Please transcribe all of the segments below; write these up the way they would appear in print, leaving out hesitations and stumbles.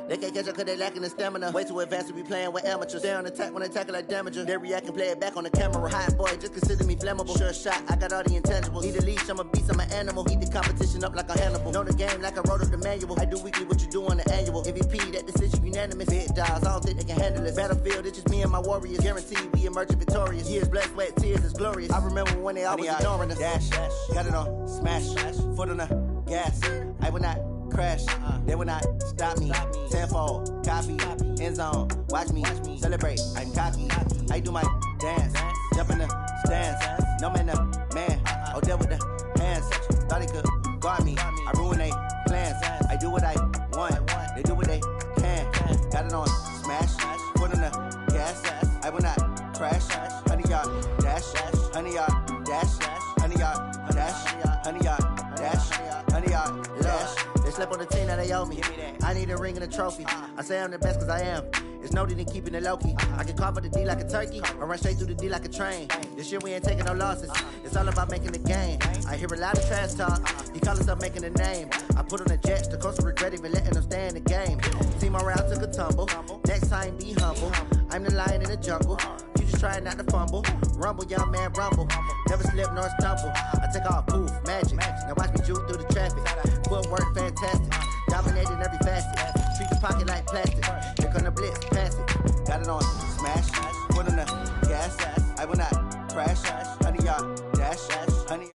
They can't catch up cause they lacking the stamina. Way too advanced to be playing with amateurs. Stay on attack when they tackle like damager. They react and play it back on the camera. Hot boy, just consider me flammable. Sure shot, I got all the intangibles. Need a leash, I'm a beast, I'm an animal. Heat the competition up like a Hannibal. Know the game like I wrote up the manual. I do weekly what you do on the annual. MVP, that decision unanimous. Big dogs, I don't think they can handle this. Battlefield, it's just me and my warriors. Guaranteed we emerging victorious. Years, blood, sweat, tears, it's glorious. I remember when they always ignoring us. Dash, got it on, smash, foot on the gas. I will not crash, they will not stop me. Tenfold, copy, end zone, watch me celebrate. I'm cocky, I do my dance, jump in the stands. No man, the man, oh, there with the hands. Thought he could guard me, I ruin they plans. I do what I want, they do what they can. Got it on smash, foot on the gas. I will not crash, 100-yard dash, 100-yard dash, 100-yard dash, 100-yard dash, 100-yard dash. They slept on the team, now they owe me. I need a ring and a trophy. I say I'm the best cause I am. It's no need in keeping it low-key. I can carve up the D like a turkey or run straight through the D like a train. This year we ain't taking no losses. It's all about making the game. I hear a lot of trash talk. He call himself making a name. I put on the Jets. The coach will regret even letting them stay in the game. Team around took a tumble. Next time be humble. I'm the lion in the jungle. You just trying not to fumble. Rumble, young man, rumble. Never slip nor stumble. I take off, poof, magic. Now watch me juke through the traffic. Footwork fantastic. Dominating every facet. Treat the pocket like plastic. Here come the blitz, pass it. Got it on smash. Foot on the gas. I will not crash. 100-yard dash. 100.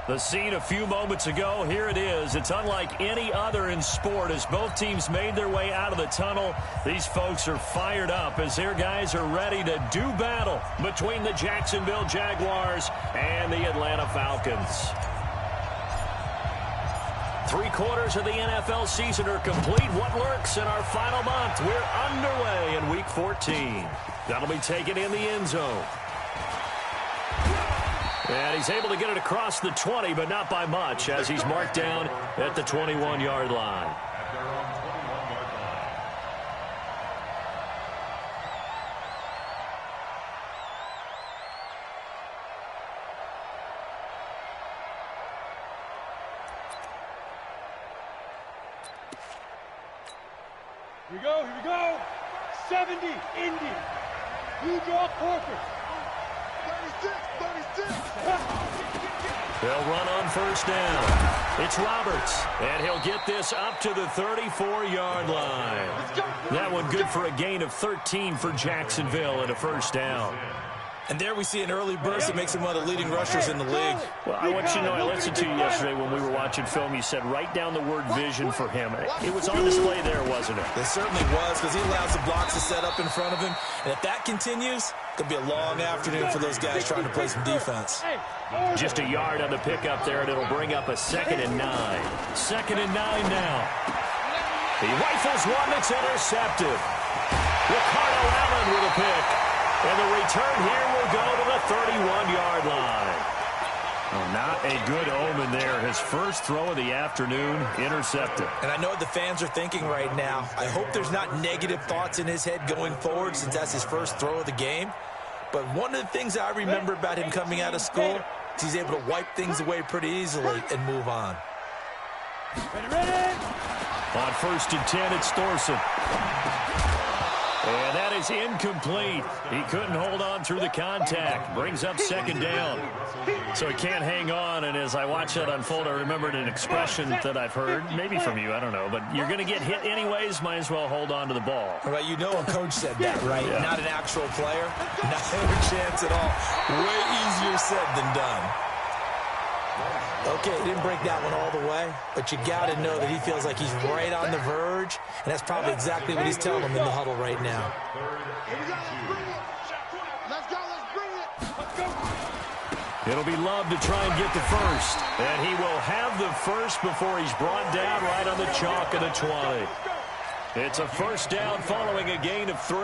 The scene a few moments ago, here it is. It's unlike any other in sport as both teams made their way out of the tunnel. These folks are fired up as their guys are ready to do battle between the Jacksonville Jaguars and the Atlanta Falcons. 3/4 of the NFL season are complete. What lurks in our final month? We're underway in Week 14. That'll be taken in the end zone. And he's able to get it across the 20, but not by much, as he's marked down at the 21-yard line. Here we go. 70, Indy. You draw corpus. 36. They'll run on first down. It's Roberts, and he'll get this up to the 34-yard line. That one good for a gain of 13 for Jacksonville and a first down. And there we see an early burst that makes him one of the leading rushers in the league. Well, I want you to know, I listened to you yesterday when we were watching film. You said write down the word vision for him. It was on display there, wasn't it? It certainly was, because he allows the blocks to set up in front of him. And if that continues, it'll be a long afternoon for those guys trying to play some defense. Just a yard on the pickup there, and it'll bring up a 2nd and 9. 2nd and 9 now. He rifles one that's intercepted. Ricardo Allen with a pick. And the return here will go to the 31-yard line. Well, not a good omen there. His first throw of the afternoon, intercepted. And I know what the fans are thinking right now. I hope there's not negative thoughts in his head going forward since that's his first throw of the game. But one of the things I remember about him coming out of school is he's able to wipe things away pretty easily and move on. Ready. On 1st and 10, it's Thorson. And that is incomplete. He couldn't hold on through the contact. Brings up 2nd down. So he can't hang on. And as I watch that unfold, I remembered an expression that I've heard, maybe from you, I don't know. But you're going to get hit anyways, might as well hold on to the ball. Right, you know a coach said that, right? Yeah. Not an actual player. Not a chance at all. Way easier said than done. Okay, he didn't break that one all the way, but you got to know that he feels like he's right on the verge, and that's probably exactly what he's telling him in the huddle right now. It'll be Love to try and get the first, and he will have the first before he's brought down right on the chalk of the 20. It's a first down following a gain of 3.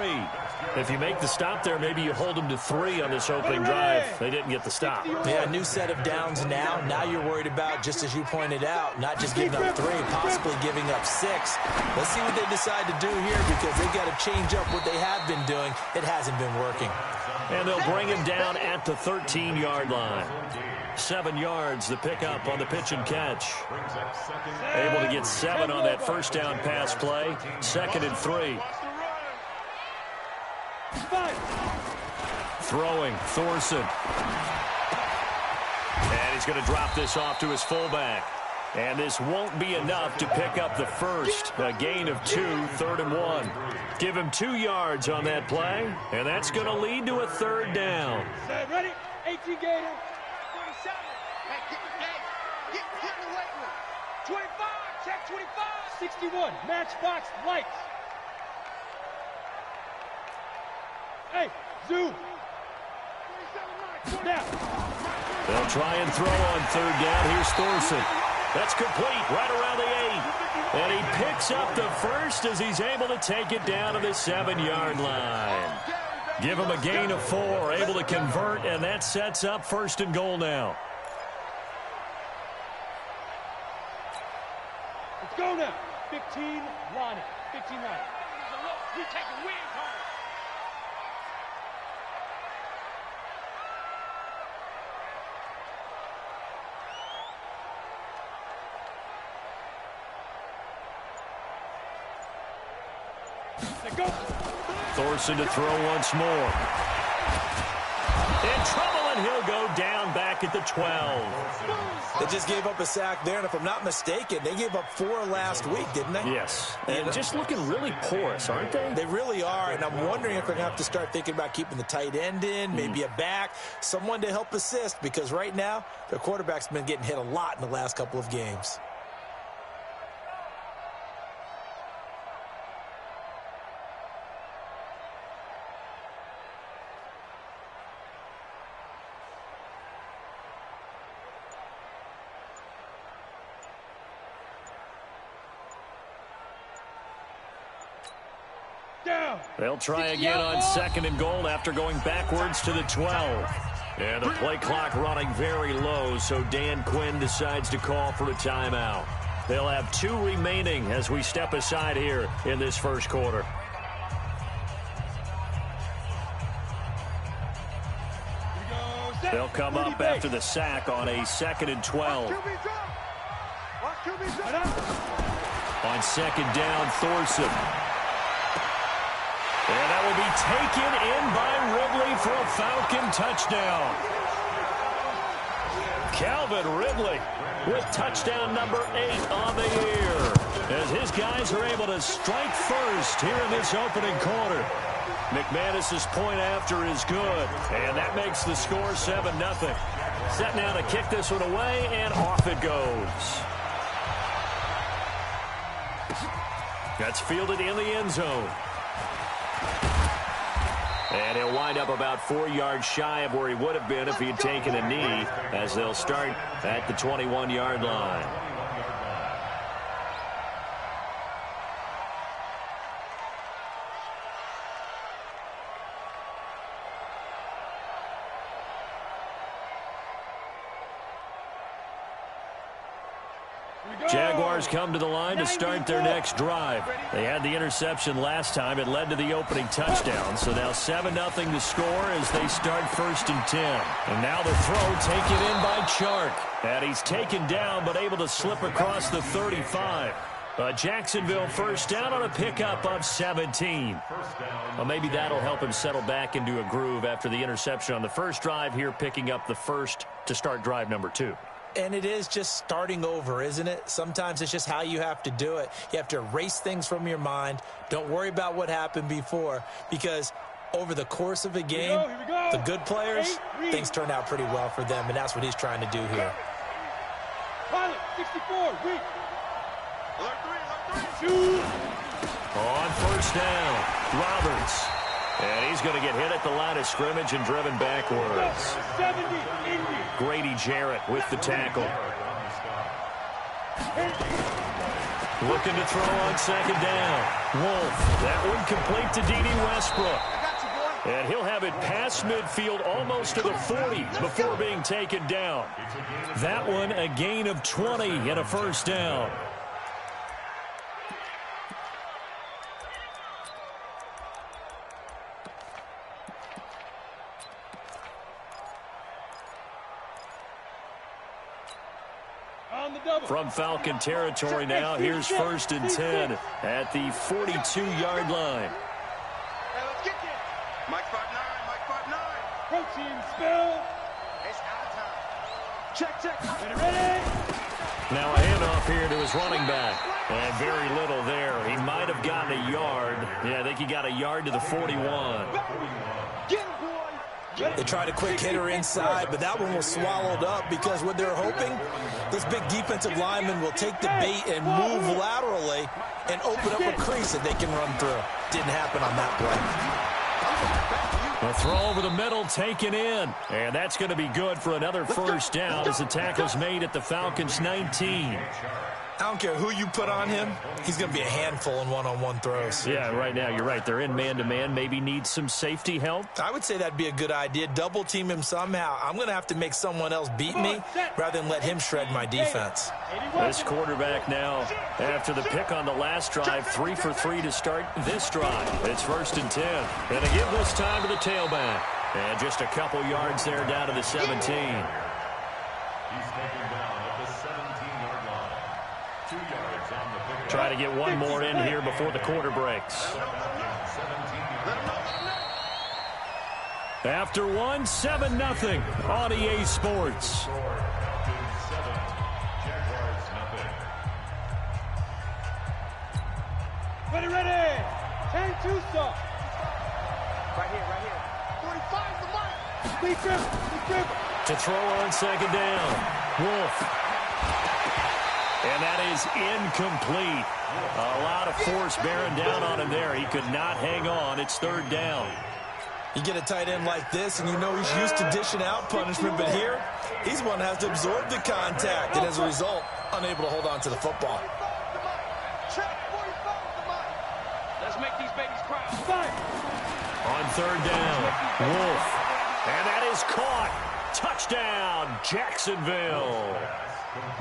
If you make the stop there, maybe you hold them to 3 on this opening drive. They didn't get the stop. Yeah, new set of downs now. Now you're worried about, just as you pointed out, not just giving up 3, possibly giving up 6. Let's see what they decide to do here, because they've got to change up what they have been doing. It hasn't been working. And they'll bring him down at the 13-yard line. 7 yards, the pickup on the pitch and catch. Able to get 7 on that first down pass play. 2nd and 3. Throwing, Thorson. And he's going to drop this off to his fullback. And this won't be enough to pick up the first. A gain of 2, 3rd and 1. Give him 2 yards on that play, and that's going to lead to a 3rd down. Ready? 18 Gator. 27. Hey, get in the weight room. 25. Check 25. 61. Matchbox lights. Hey, zoom. Now. They'll try and throw on 3rd down. Here's Thorson. That's complete right around the 8. And he picks up the first as he's able to take it down to the 7-yard line. Give him a gain of 4, able to convert, and that sets up 1st and goal now. Let's go now. 15, line it. 15, line it. We take a win home. Go. Thorson to throw once more. In trouble, and he'll go down back at the 12. They just gave up a sack there, and if I'm not mistaken, they gave up 4 last week, didn't they? Yes. And just looking really porous, aren't they? They really are, and I'm wondering if they're going to have to start thinking about keeping the tight end in, maybe a back, someone to help assist, because right now, their quarterback's been getting hit a lot in the last couple of games. They'll try again on 2nd and goal after going backwards to the 12. And the play clock running very low, so Dan Quinn decides to call for a timeout. They'll have 2 remaining as we step aside here in this first quarter. They'll come up after the sack on a 2nd and 12. On 2nd down, Thorson. And that will be taken in by Ridley for a Falcon touchdown. Calvin Ridley with touchdown number 8 on the year, as his guys are able to strike first here in this opening quarter. McManus's point after is good, and that makes the score 7-0. Set now to kick this one away, and off it goes. That's fielded in the end zone. And he'll wind up about 4 yards shy of where he would have been if he had taken a knee, as they'll start at the 21-yard line. Jaguars come to the line to start their next drive. They had the interception last time. It led to the opening touchdown. So now 7-0 to score as they start 1st and 10. And now the throw taken in by Chark. And he's taken down but able to slip across the 35. Jacksonville first down on a pickup of 17. Well, maybe that'll help him settle back into a groove after the interception on the first drive here, picking up the first to start drive number 2. And it is just starting over, isn't it? Sometimes it's just how you have to do it. You have to erase things from your mind. Don't worry about what happened before, because over the course of a game, the good players, things turn out pretty well for them, and that's what he's trying to do here. 64, weak. Alert three. Shoot. On first down, Roberts. And he's going to get hit at the line of scrimmage and driven backwards. 70, Indy. Grady Jarrett with the tackle. Looking to throw on second down. Wolf. That one complete to D.D. Westbrook. And he'll have it past midfield almost to the 40 before being taken down. That one a gain of 20 and a first down. From Falcon territory now, here's first and 10 at the 42-yard line. Hey, let's get this. Mike 5'9", Mike 5'9". Protein spill. It's out of time. Check. Ready? Now a handoff here to his running back. And very little there. He might have gotten a yard. Yeah, I think he got a yard to the 41. Get him, boy. They tried a quick hitter inside, but that one was swallowed up because what they're hoping, this big defensive lineman will take the bait and move laterally and open up a crease that they can run through. Didn't happen on that play. A throw over the middle taken in. And that's going to be good for another first down as the tackle's made at the Falcons' 19. I don't care who you put on him. He's going to be a handful in one-on-one throws. Yeah, right now you're right. They're in man-to-man. Maybe need some safety help. I would say that'd be a good idea. Double team him somehow. I'm going to have to make someone else beat me rather than let him shred my defense. This quarterback now, after the pick on the last drive, 3 for 3 to start this drive. It's first and 10. And they give this time to the tailback. And just a couple yards there down to the 17. He's taken down at the 17-yard line. 2 yards on the pick. Try to get one more in here before the quarter breaks. After one, 7-0 on EA Sports. Ready. 10-2 stop. Right here. 45 the mark. Big grip. To throw on second down. Wolf. And that is incomplete. A lot of force bearing down on him there. He could not hang on. It's third down. You get a tight end like this, and you know he's used to dishing out punishment, but here, he's one that has to absorb the contact, and as a result, unable to hold on to the football. Check 45 the mark. Let's make these babies cry. On third down, Wolf. And that is caught. Touchdown, Jacksonville.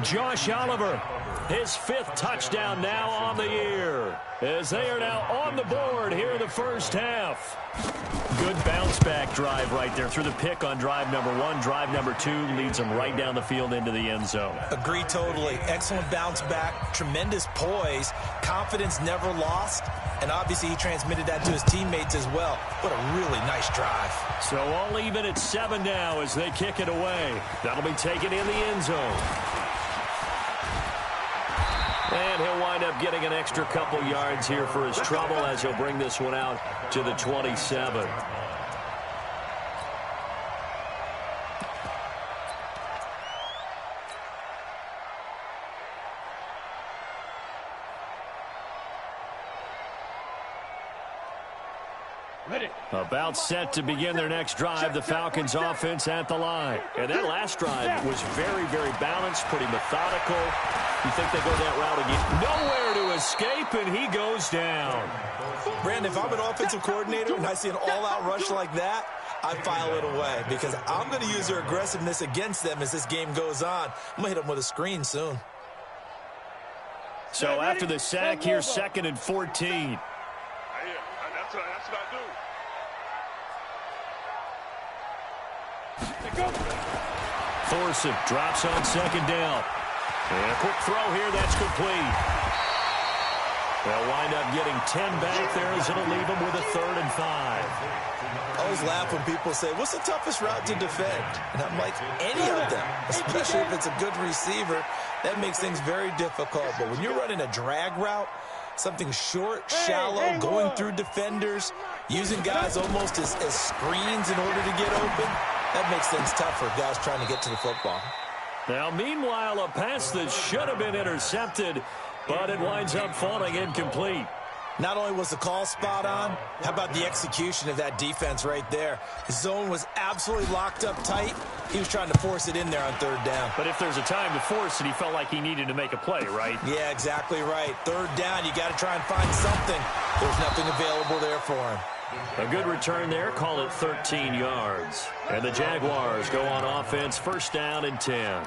Josh Oliver, his 5th touchdown now on the year, as they are now on the board here in the first half. Good bounce-back drive right there through the pick on drive number 1. Drive number 2 leads them right down the field into the end zone. Agree totally. Excellent bounce back, tremendous poise, confidence never lost, and obviously he transmitted that to his teammates as well. What a really nice drive. So all even at 7 now as they kick it away. That'll be taken in the end zone. And he'll wind up getting an extra couple yards here for his trouble as he'll bring this one out to the 27. About set to begin their next drive, the Falcons offense at the line. And that last drive was very, very balanced, pretty methodical. You think they go that route again? Nowhere to escape, and he goes down. Brandon, if I'm an offensive coordinator and I see an all-out rush like that, I file it away because I'm going to use their aggressiveness against them as this game goes on. I'm going to hit them with a screen soon. So after the sack, here's 2nd and 14. That's what I do. Thorson drops on second down. And a quick throw here, that's complete. They'll wind up getting 10 back there as it'll leave them with a 3rd and 5. I always laugh when people say, what's the toughest route to defend? And I'm like, any of them, especially if it's a good receiver. That makes things very difficult. But when you're running a drag route, something short, shallow, going through defenders, using guys almost as screens in order to get open, that makes things tough for guys trying to get to the football. Now, meanwhile, a pass that should have been intercepted, but it winds up falling incomplete. Not only was the call spot on, how about the execution of that defense right there? The zone was absolutely locked up tight. He was trying to force it in there on third down. But if there's a time to force it, he felt like he needed to make a play, right? Yeah, exactly right. Third down, you got to try and find something. There's nothing available there for him. A good return there, call it 13 yards. And the Jaguars go on offense, first down and 10.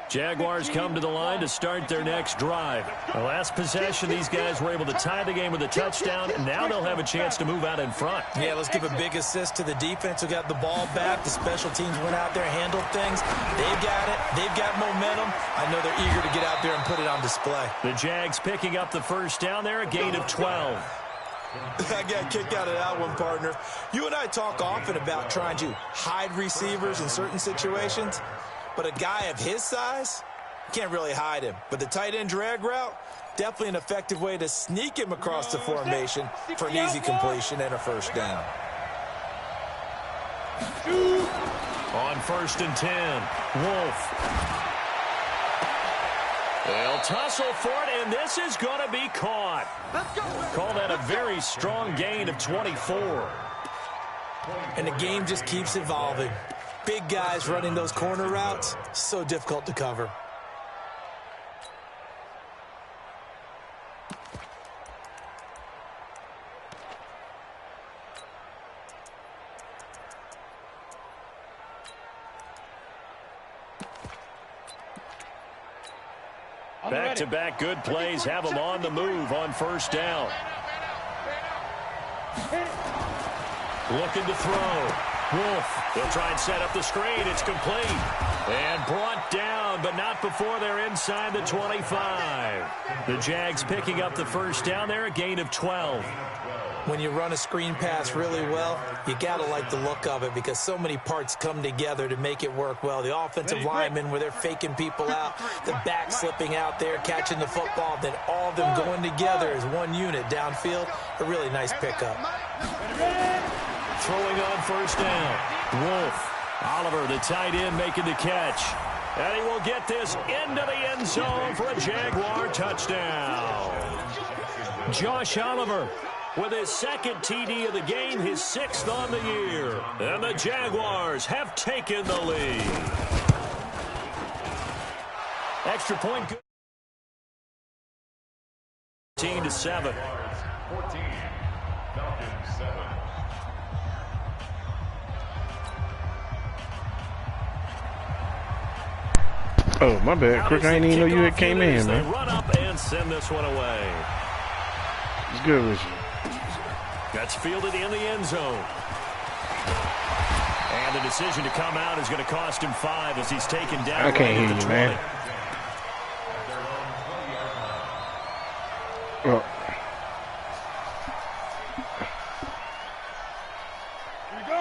Jaguars come to the line to start their next drive. The last possession, these guys were able to tie the game with a touchdown, and now they'll have a chance to move out in front. Yeah, let's give a big assist to the defense who got the ball back. The special teams went out there, handled things. They've got it. They've got momentum. I know they're eager to get out there and put it on display. The Jags picking up the first down there, a gain of 12. I got kicked out of that one, partner. You and I talk often about trying to hide receivers in certain situations. But a guy of his size, can't really hide him. But the tight end drag route, definitely an effective way to sneak him across the formation for an easy completion and a first down. On first and 10, Wolf. They'll tussle for it, and this is going to be caught. Call that a very strong gain of 24. And the game just keeps evolving. Big guys running those corner routes, so difficult to cover. Back-to-back good plays have them on the move on first down. Looking to throw. Wolf, they'll try and set up the screen. It's complete. And brought down, but not before they're inside the 25. The Jags picking up the first down there, a gain of 12. When you run a screen pass really well, you got to like the look of it because so many parts come together to make it work well. The offensive linemen, where they're faking people out, the back slipping out there, catching the football, then all of them going together as one unit downfield. A really nice pickup. Throwing on first down. Wolf. Oliver, the tight end, making the catch. And he will get this into the end zone for a Jaguar touchdown. Josh Oliver with his second TD of the game, his 6th on the year. And the Jaguars have taken the lead. Extra point. 14-7. 14. Falcons 7. Oh, my bad, Crick. I didn't even know you had came in, man. They run up and send this one away. It's good with you. That's fielded in the end zone. And the decision to come out is going to cost him 5 as he's taken down. I can't hear you, man. Well,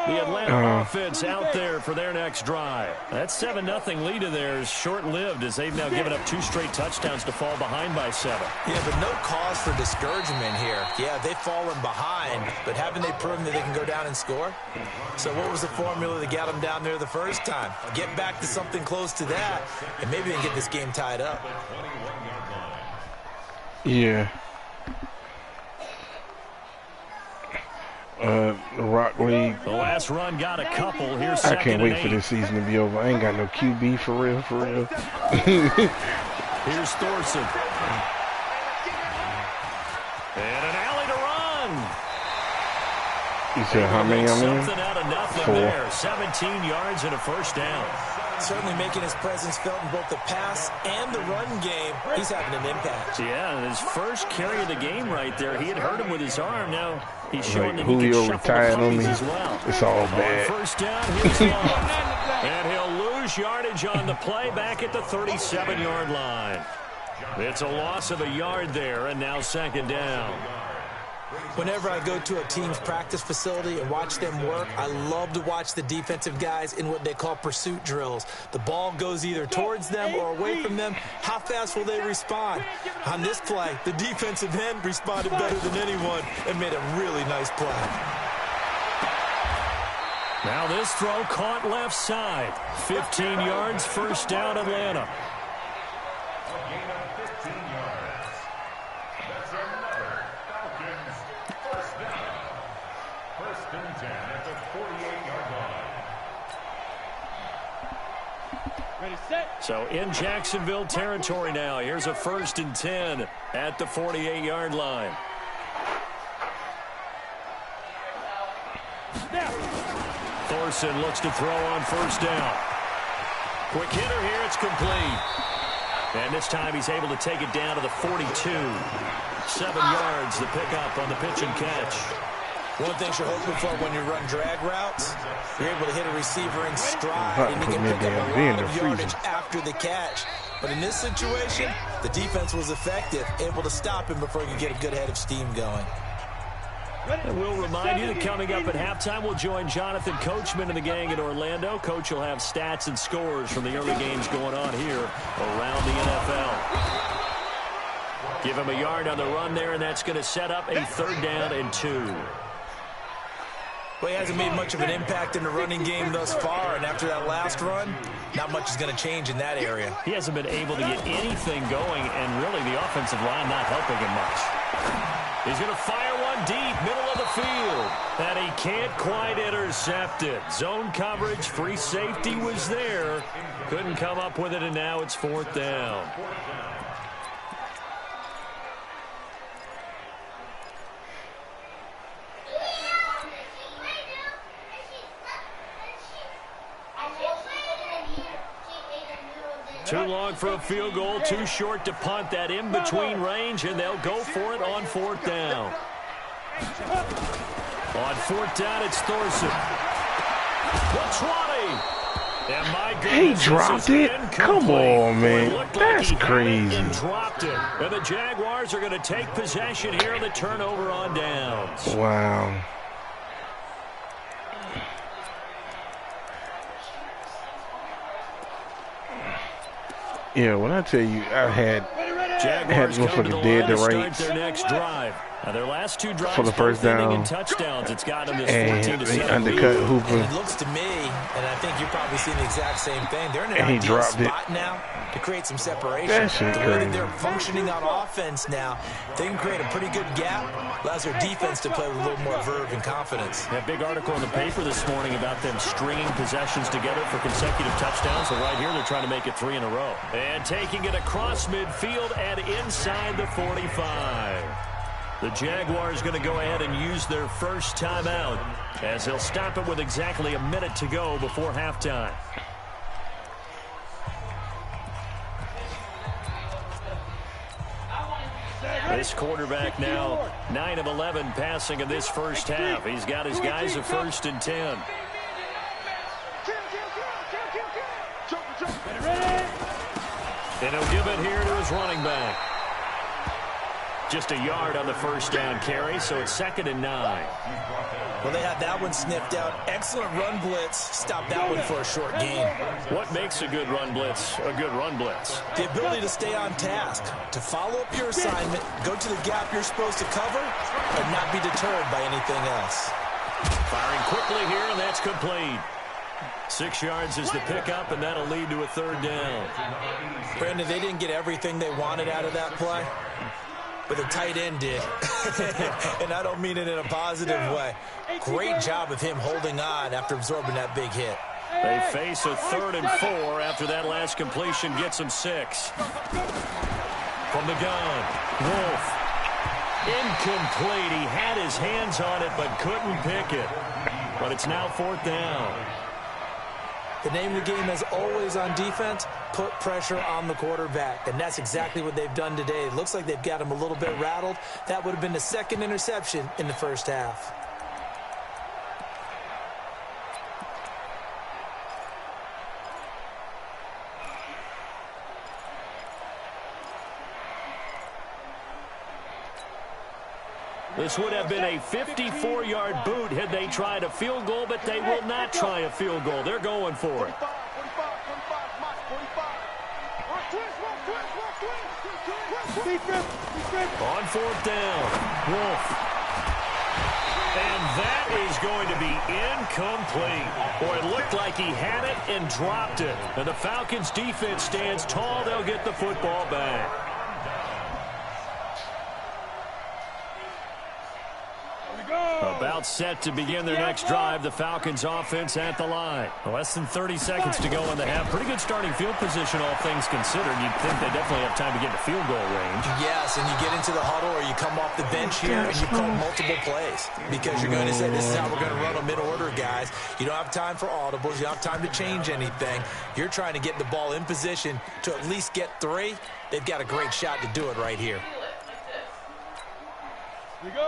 the Atlanta offense out there for their next drive. That 7-0 lead of theirs short-lived as they've now given up 2 straight touchdowns to fall behind by 7. Yeah, but no cause for discouragement here. Yeah, they've fallen behind, but haven't they proven that they can go down and score? So what was the formula that got them down there the first time? Get back to something close to that, and maybe they can get this game tied up. yeah. The Rock League. The last run got a couple. Here's I can't wait 2nd for this season to be over. I ain't got no QB for real, for real. Here's Thorson. And an alley to run. You said how many I'm in? Something out of nothing 4. there. 17 yards and a first down. Certainly making his presence felt in both the pass and the run game. He's having an impact. Yeah, his first carry of the game right there. He had hurt him with his arm. Now he's showing Like that he can Julio shuffle the retired on me. puppies as well. It's all On bad. first down, here's Love. And he'll lose yardage on the play back at the 37-yard line. It's a loss of a yard there, and now 2nd down. Whenever I go to a team's practice facility and watch them work, I love to watch the defensive guys in what they call pursuit drills. The ball goes either towards them or away from them. How fast will they respond? On this play, the defensive end responded better than anyone and made a really nice play. Now this throw caught left side. 15 yards, first down, Atlanta. A gain of 15 yards. That's another Falcons first down. First and 10 at the 48-yard line. Ready, set. So in Jacksonville territory now. Here's a first and 10 at the 48-yard line. Thorson looks to throw on first down. Quick hitter here, it's complete. And this time he's able to take it down to the 42. 7 yards, the pickup on the pitch and catch. One thing you're hoping for when you run drag routes, you're able to hit a receiver in stride, and you can pick up a lot of yardage after the catch. But in this situation, the defense was effective, able to stop him before he could get a good head of steam going. And we'll remind you that coming up at halftime, we'll join Jonathan Coachman and the gang in Orlando. Coach will have stats and scores from the early games going on here around the NFL. Give him a yard on the run there, and that's going to set up a 3rd down and 2. Well, he hasn't made much of an impact in the running game thus far, and after that last run, not much is going to change in that area. He hasn't been able to get anything going, and really the offensive line not helping him much. He's going to fire one deep, middle of the field, and he can't quite intercept it. Zone coverage, free safety was there. Couldn't come up with it, and now it's 4th down. Too long for a field goal, too short to punt. That in-between range, and they'll go for it on 4th down. On 4th down, it's Thorson. The 20. And my goodness, he dropped it. Come on, man. That's crazy. Dropped it. And the Jaguars are going to take possession here on the turnover on downs. Wow. Yeah, when I tell you, I had motherfucker dead to rights their next drive. Now their last 2 drives for the first down and touchdowns. It's got them this and 14-7 undercut Hooper. And it looks to me, and I think you're probably seeing the exact same thing. They're in an And he ideal dropped spot it. now to create some separation. That shit The way that crazy. they're functioning on offense now, they can create a pretty good gap. Allows their defense to play with a little more verve and confidence. That big article in the paper this morning about them stringing possessions together for consecutive touchdowns. So right here, they're trying to make it 3 in a row. And taking it across midfield and inside the 45. The Jaguars going to go ahead and use their first timeout as they'll stop it with exactly a minute to go before halftime. This quarterback now 9 of 11 passing in this first half. He's got his guys a 1st and 10. And he'll give it here to his running back. Just a yard on the first down carry, so it's 2nd and 9. Well, they had that one sniffed out. Excellent run blitz. Stop that one for a short gain. What makes a good run blitz a good run blitz? The ability to stay on task, to follow up your assignment, go to the gap you're supposed to cover, and not be deterred by anything else. Firing quickly here, and that's complete. 6 yards is the pickup, and that'll lead to a 3rd down. Brandon, they didn't get everything they wanted out of that play, but the tight end did. And I don't mean it in a positive way. Great job of him holding on after absorbing that big hit. They face a 3rd and 4 after that last completion gets them 6. From the gun, Wolf. Incomplete. He had his hands on it but couldn't pick it. But it's now 4th down. The name of the game, as always on defense, put pressure on the quarterback. And that's exactly what they've done today. It looks like they've got him a little bit rattled. That would have been the 2nd interception in the first half. This would have been a 54-yard boot had they tried a field goal, but they will not try a field goal. They're going for it. On 4th down, Wolf. And that is going to be incomplete. Boy, it looked like he had it and dropped it. And the Falcons defense stands tall. They'll get the football back. About set to begin their next drive. The Falcons offense at the line. Less than 30 seconds to go in the half. Pretty good starting field position, all things considered. You'd think they definitely have time to get to field goal range. Yes, and you get into the huddle or you come off the bench here and you call multiple plays because you're going to say, this is how we're going to run them in order, guys. You don't have time for audibles. You don't have time to change anything. You're trying to get the ball in position to at least get 3. They've got a great shot to do it right here.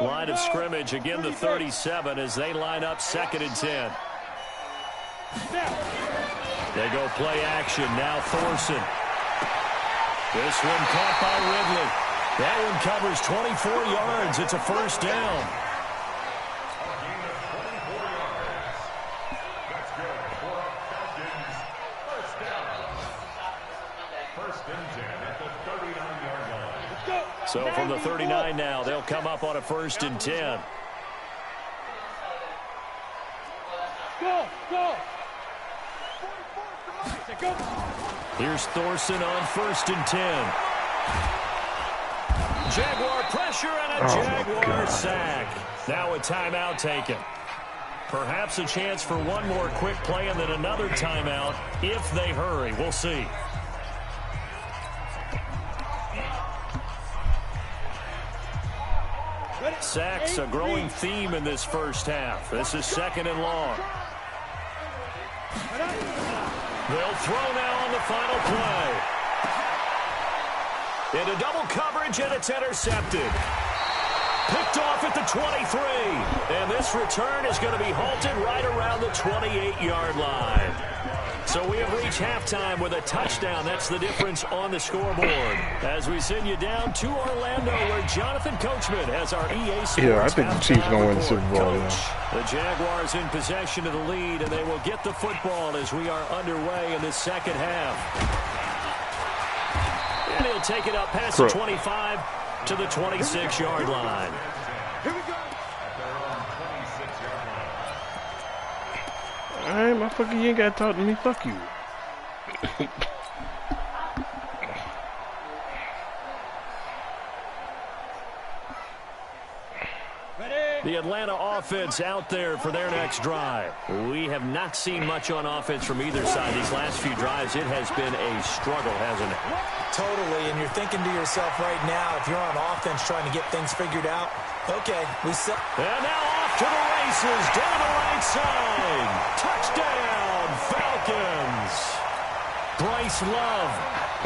Line of scrimmage, again the 37 as they line up 2nd and 10. They go play action, now Thorson. This one caught by Ridley. That one covers 24 yards. It's a 1st down. That's good for a Falcons first down. 1st and 10 at the 39-yard line. So from the 39 now, they'll come up on a 1st and 10. Here's Thorson on 1st and 10. Jaguar pressure and a Jaguar sack. Now a timeout taken. Perhaps a chance for one more quick play and then another timeout if they hurry. We'll see. Sacks, a growing theme in this first half. This is 2nd and long. They'll throw now on the final play. Into double coverage, and it's intercepted. Picked off at the 23. And this return is going to be halted right around the 28-yard line. So we have reached halftime with a touchdown. That's the difference on the scoreboard. As we send you down to Orlando, where Jonathan Coachman has our EA Sports. Yeah, I think the Chiefs going to win the Super Bowl. The Jaguars in possession of the lead, and they will get the football as we are underway in the 2nd half. And he'll take it up past the 25 to the 26-yard line. Here we go. Alright, motherfucker, you ain't gotta talk to me. Fuck you. The Atlanta offense out there for their next drive. We have not seen much on offense from either side. These last few drives, it has been a struggle, hasn't it? Totally, and you're thinking to yourself right now, if you're on offense trying to get things figured out, okay, we set. And now off to the races, down the right side. Touchdown, Falcons. Bryce Love,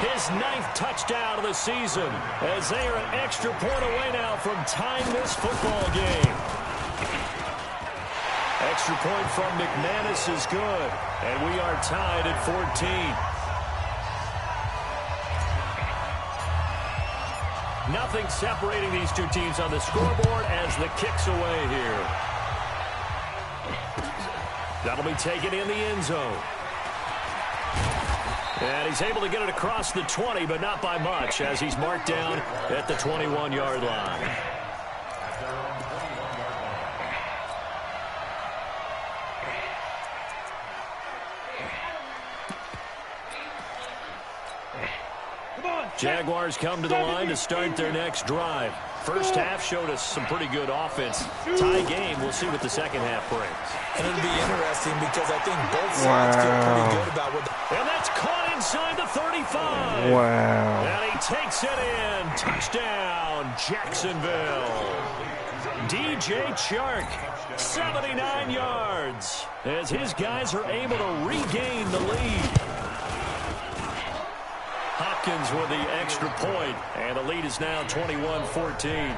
his 9th touchdown of the season, as they are an extra point away now from tying this football game. Extra point from McManus is good, and we are tied at 14. Nothing separating these two teams on the scoreboard as the kick's away here. That'll be taken in the end zone. And he's able to get it across the 20, but not by much, as he's marked down at the 21-yard line. Jaguars come to the line to start their next drive. First half showed us some pretty good offense. Tie game. We'll see what the second half brings. And it'll be interesting because I think both sides feel pretty good about what. And that's caught inside the 35. Wow. And he takes it in. Touchdown, Jacksonville. DJ Chark, 79 yards, as his guys are able to regain the lead. Hopkins with the extra point, and the lead is now 21-14.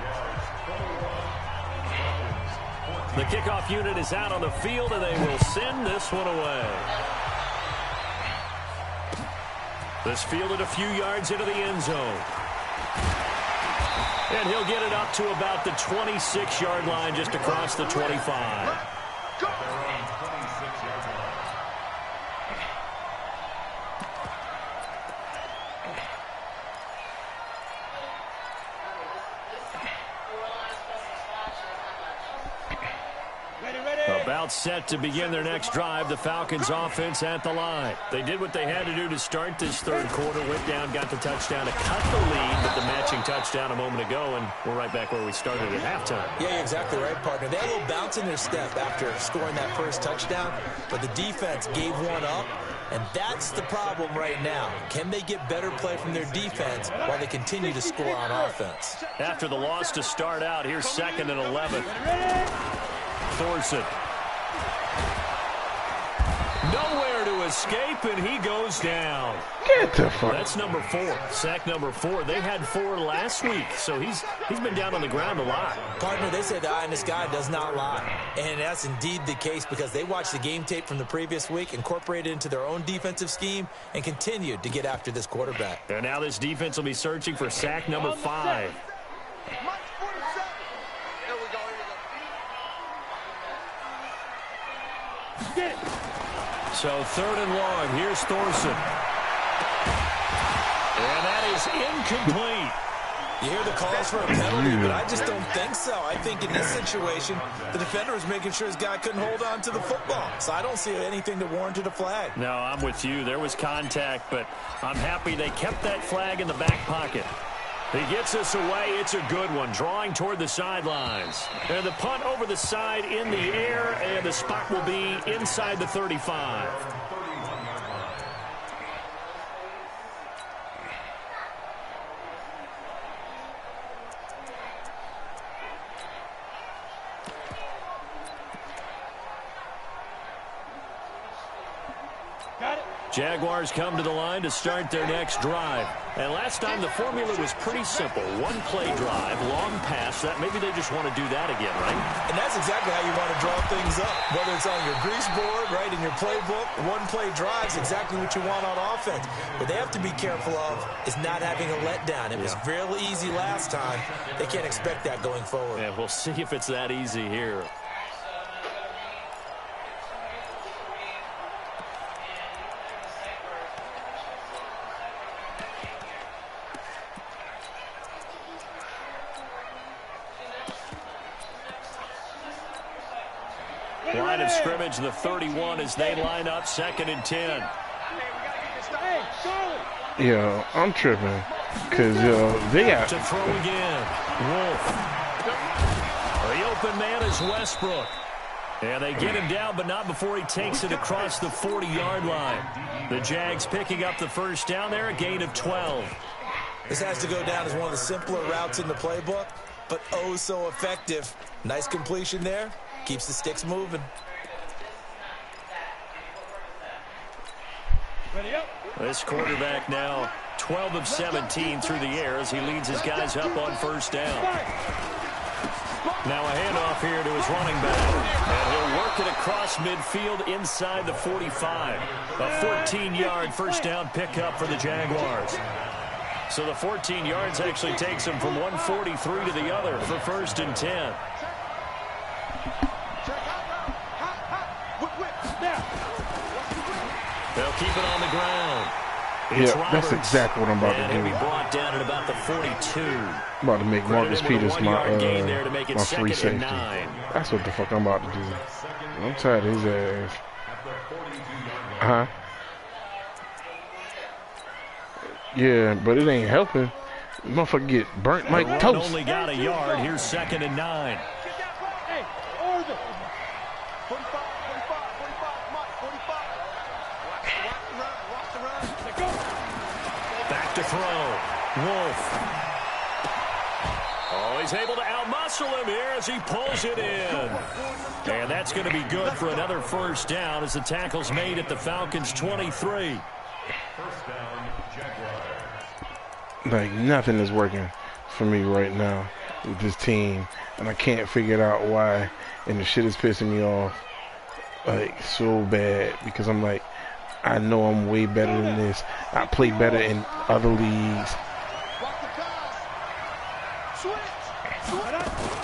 The kickoff unit is out on the field, and they will send this one away. This fielded a few yards into the end zone. And he'll get it up to about the 26-yard line, just across the 25. About set to begin their next drive, the Falcons offense at the line. They did what they had to do to start this third quarter, went down, got the touchdown to cut the lead with the matching touchdown a moment ago, and we're right back where we started at halftime. Yeah, you're exactly right, partner. They had a little bounce in their step after scoring that first touchdown, but the defense gave one up, and that's the problem right now. Can they get better play from their defense while they continue to score on offense? After the loss to start out, here's 2nd and 11. Thorson. Nowhere to escape, and he goes down. Get the fuck. That's number 4. Sack number 4. They had 4 last week, so he's been down on the ground a lot. Partner, they say the eye in the sky does not lie. And that's indeed the case because they watched the game tape from the previous week, incorporated it into their own defensive scheme, and continued to get after this quarterback. And now this defense will be searching for sack number 5. So 3rd and long. Here's Thorson. And that is incomplete. You hear the calls for a penalty, but I just don't think so. I think in this situation, the defender was making sure his guy couldn't hold on to the football. So I don't see anything that warranted a flag. No, I'm with you. There was contact, but I'm happy they kept that flag in the back pocket. He gets us away. It's a good one. Drawing toward the sidelines. And the punt over the side in the air, and the spot will be inside the 35. Jaguars come to the line to start their next drive. And last time the formula was pretty simple. One play drive, long pass. That maybe they just want to do that again, right? And that's exactly how you want to draw things up. Whether it's on your grease board, right, in your playbook, one play drive's exactly what you want on offense. What they have to be careful of is not having a letdown. It was fairly easy last time. They can't expect that going forward. Yeah, we'll see if it's that easy here. Line of scrimmage, the 31 as they line up, 2nd and 10. Yeah, I'm tripping. Because, they got... To throw again. Wolf. The open man is Westbrook. And they get him down, but not before he takes it across the 40-yard line. The Jags picking up the first down there, a gain of 12. This has to go down as one of the simpler routes in the playbook, but oh so effective. Nice completion there. Keeps the sticks moving. This quarterback now 12 of 17 through the air as he leads his guys up on first down. Now a handoff here to his running back. And he'll work it across midfield inside the 45. A 14-yard first down pickup for the Jaguars. So the 14 yards actually takes him from 143 to the other for 1st and 10. They'll keep it on the ground. Yeah, that's exactly what I'm about to do. And he'll be brought down at about the 42. I'm about to make Marcus Peters my free safety. 9. That's what the fuck I'm about to do. I'm tired of his ass. Uh-huh. Yeah, but it ain't helping. Motherfucker get burnt like toast. Only got a yard. Here's 2nd and 9. Back to throw. Wolf. Oh, he's able to outmuscle him here as he pulls it in. And that's going to be good for another first down as the tackle's made at the Falcons' 23. Like, nothing is working for me right now with this team, and I can't figure out why, and the shit is pissing me off, like, so bad, because I'm like, I know I'm way better than this. I play better in other leagues.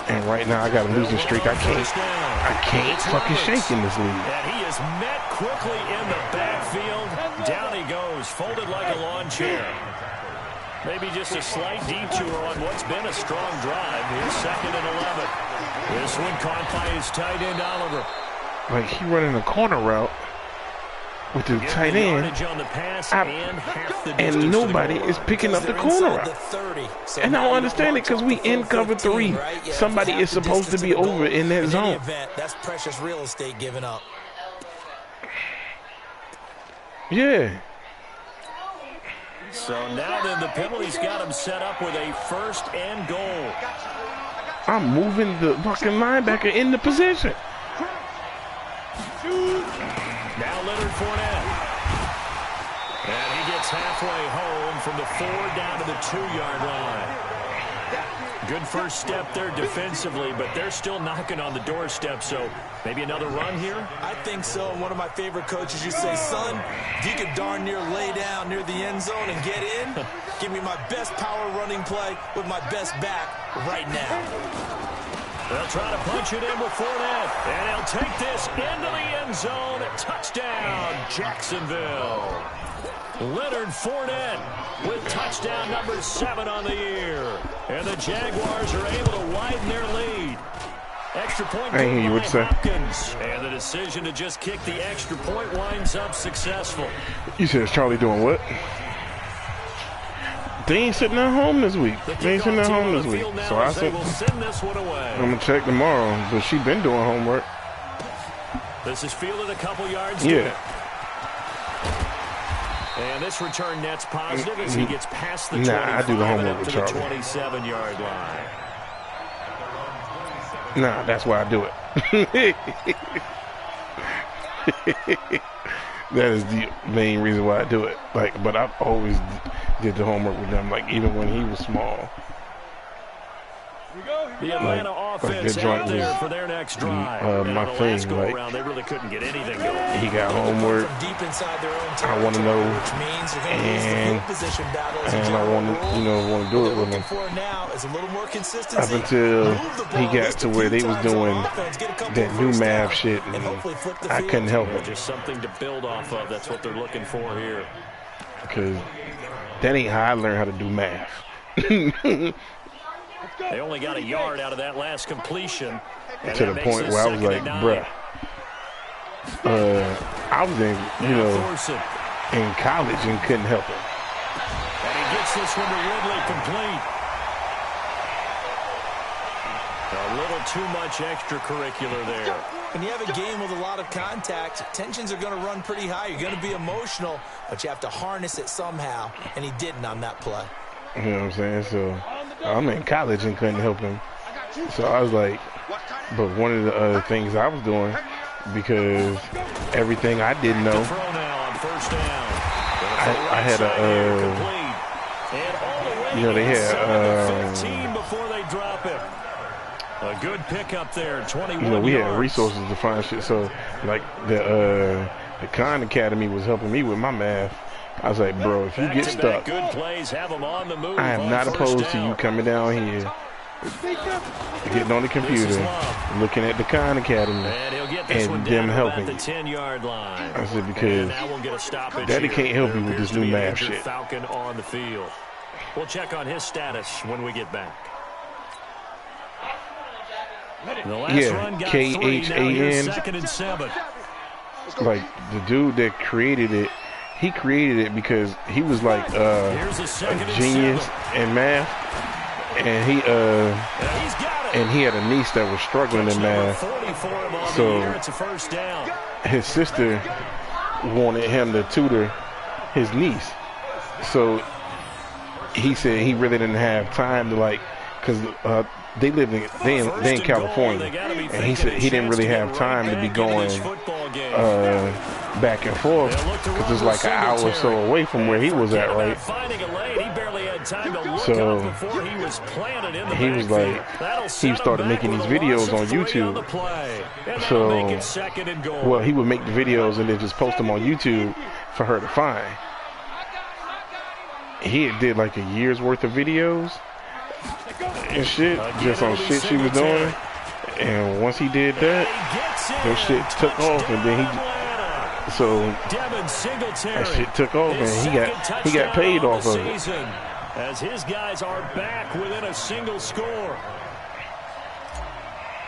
And right now I got a losing streak. I can't fucking shake in this league. And he is met quickly in the backfield. Down he goes, folded like a lawn chair. Maybe just a slight detour on what's been a strong drive. Here's 2nd and 11. This one caught by his tight end, Oliver. Like, he running a corner route with the tight end, and nobody is picking up the corner route. And I don't understand it because we in cover 3. Somebody is supposed to be over in that zone. That's precious real estate given up. Yeah. So now then the penalty's got him set up with a 1st and goal. I'm moving the fucking linebacker in the position. Now Leonard Fournette. And he gets halfway home from the 4 down to the 2-yard line. Good first step there defensively, but they're still knocking on the doorstep, so maybe another run here? I think so. One of my favorite coaches used to say, son, if you could darn near lay down near the end zone and get in, give me my best power running play with my best back right now. They'll try to punch it in with Fournette, and he'll take this into the end zone. Touchdown, Jacksonville. Leonard Fournette with touchdown number 7 on the year. And the Jaguars are able to widen their lead. Extra point by Hopkins. And the decision to just kick the extra point winds up successful. You said Charlie doing what? They ain't sitting at home this week. They ain't sitting at home this week. So I said, I'm going to check tomorrow. But she been doing homework. This is fielded a couple yards. Yeah. And this return net's positive as he gets past the 25 I do the homework with Charlie. 27-yard line. Nah, that's why I do it. That is the main reason why I do it. Like, but I've always did the homework with them. Like, even when he was small. The Atlanta offense out there for their next drive. My thing, like, around, they really couldn't get anything going. He got homework. I want to know, and I want to do it with him. Up until he got to where they was doing that new math shit, and I couldn't help it. Just something to build off of. That's what they're looking for here. Because that ain't how I learned how to do math. They only got a yard out of that last completion. To the point where I was like, bruh. I was in, in college and couldn't help it. And he gets this one to Ridley complete. A little too much extracurricular there. When you have a game with a lot of contact, tensions are going to run pretty high. You're going to be emotional, but you have to harness it somehow, and he didn't on that play. You know what I'm saying? So I'm in college and couldn't help him. So I was like, but one of the other things I was doing, because everything I didn't know, I had they had, before they drop it. A good pickup there, 21 we yards. had resources to find shit. So, like, the Khan Academy was helping me with my math. I was like, bro, if you get stuck, good plays, have them on the move. I am not opposed to you coming down here, getting on the computer, looking at the Khan Academy, and them helping you. I said, because Daddy can't help you with this new math shit. Falcon on the field. We'll check on his status when we get back. KHAN. 2nd and 7. Like, the dude that created it, he created it because he was like a genius in math, and he had a niece that was struggling in math. So his sister wanted him to tutor his niece. So he said he really didn't have time to, like, because they live in California, and he said he didn't really have time to be going back and forth because it's like an hour or so away from where he was at, right? So he was like, he started making these videos on YouTube. So, well, he would make the videos and then just post them on YouTube for her to find. He did like a year's worth of videos. and shit, just on shit she was doing. And once he did that, her shit took off, and then that shit took off, and he got paid off of it. As his guys are back within a single score.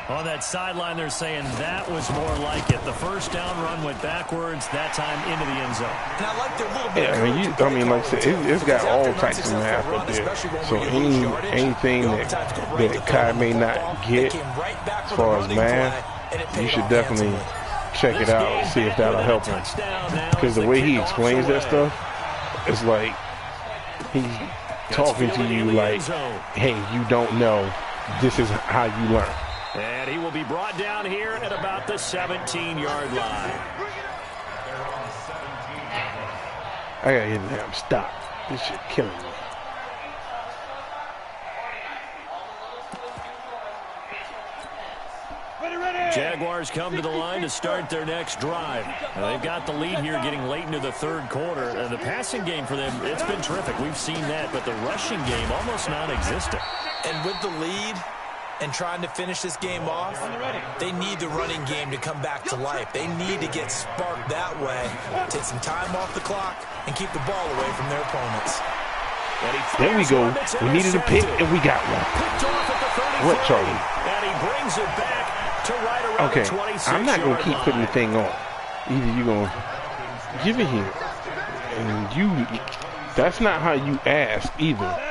On that sideline, they're saying that was more like it. The first down run went backwards, that time into the end zone. And I like their little bit. Yeah, I mean, like I said, it's got all types of math up there. So anything that Kai may not get as far as math, you should definitely check it out and see if that'll help him. Because the way he explains that stuff, it's like he's talking to you like, hey, you don't know. This is how you learn. And he will be brought down here at about the 17-yard line. I gotta hit the damn stop. This shit killing me. Jaguars come to the line to start their next drive. They've got the lead here getting late into the third quarter. The passing game for them, it's been terrific. We've seen that, but the rushing game almost non-existent. And with the lead and trying to finish this game off, they need the running game to come back to life. They need to get sparked that way, take some time off the clock, and keep the ball away from their opponents. There we go. We needed a pick, and we got one. What, Charlie? And he brings it back to right around okay, the 26 I'm not going to keep putting the thing on. Either you're going to give it here, and that's not how you ask either.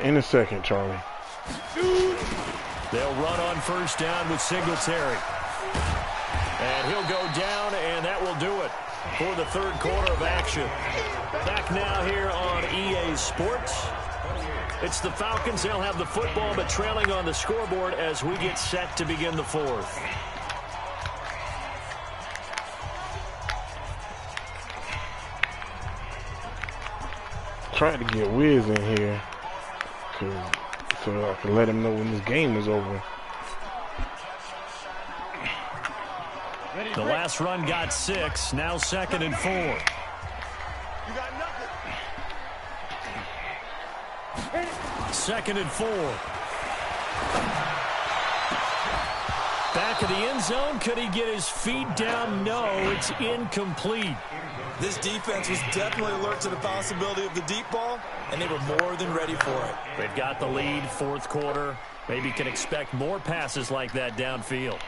In a second, Charlie. They'll run on first down with Singletary. And he'll go down, and that will do it for the third quarter of action. Back now here on EA Sports. It's the Falcons. They'll have the football, but trailing on the scoreboard as we get set to begin the fourth. Tried to get Wiz in here so I can let him know when this game is over. The last run got 6. Now 2nd and 4. You got nothing. 2nd and 4. Back of the end zone. Could he get his feet down? No, it's incomplete. This defense was definitely alert to the possibility of the deep ball, and they were more than ready for it. They've got the lead, fourth quarter. Maybe can expect more passes like that downfield.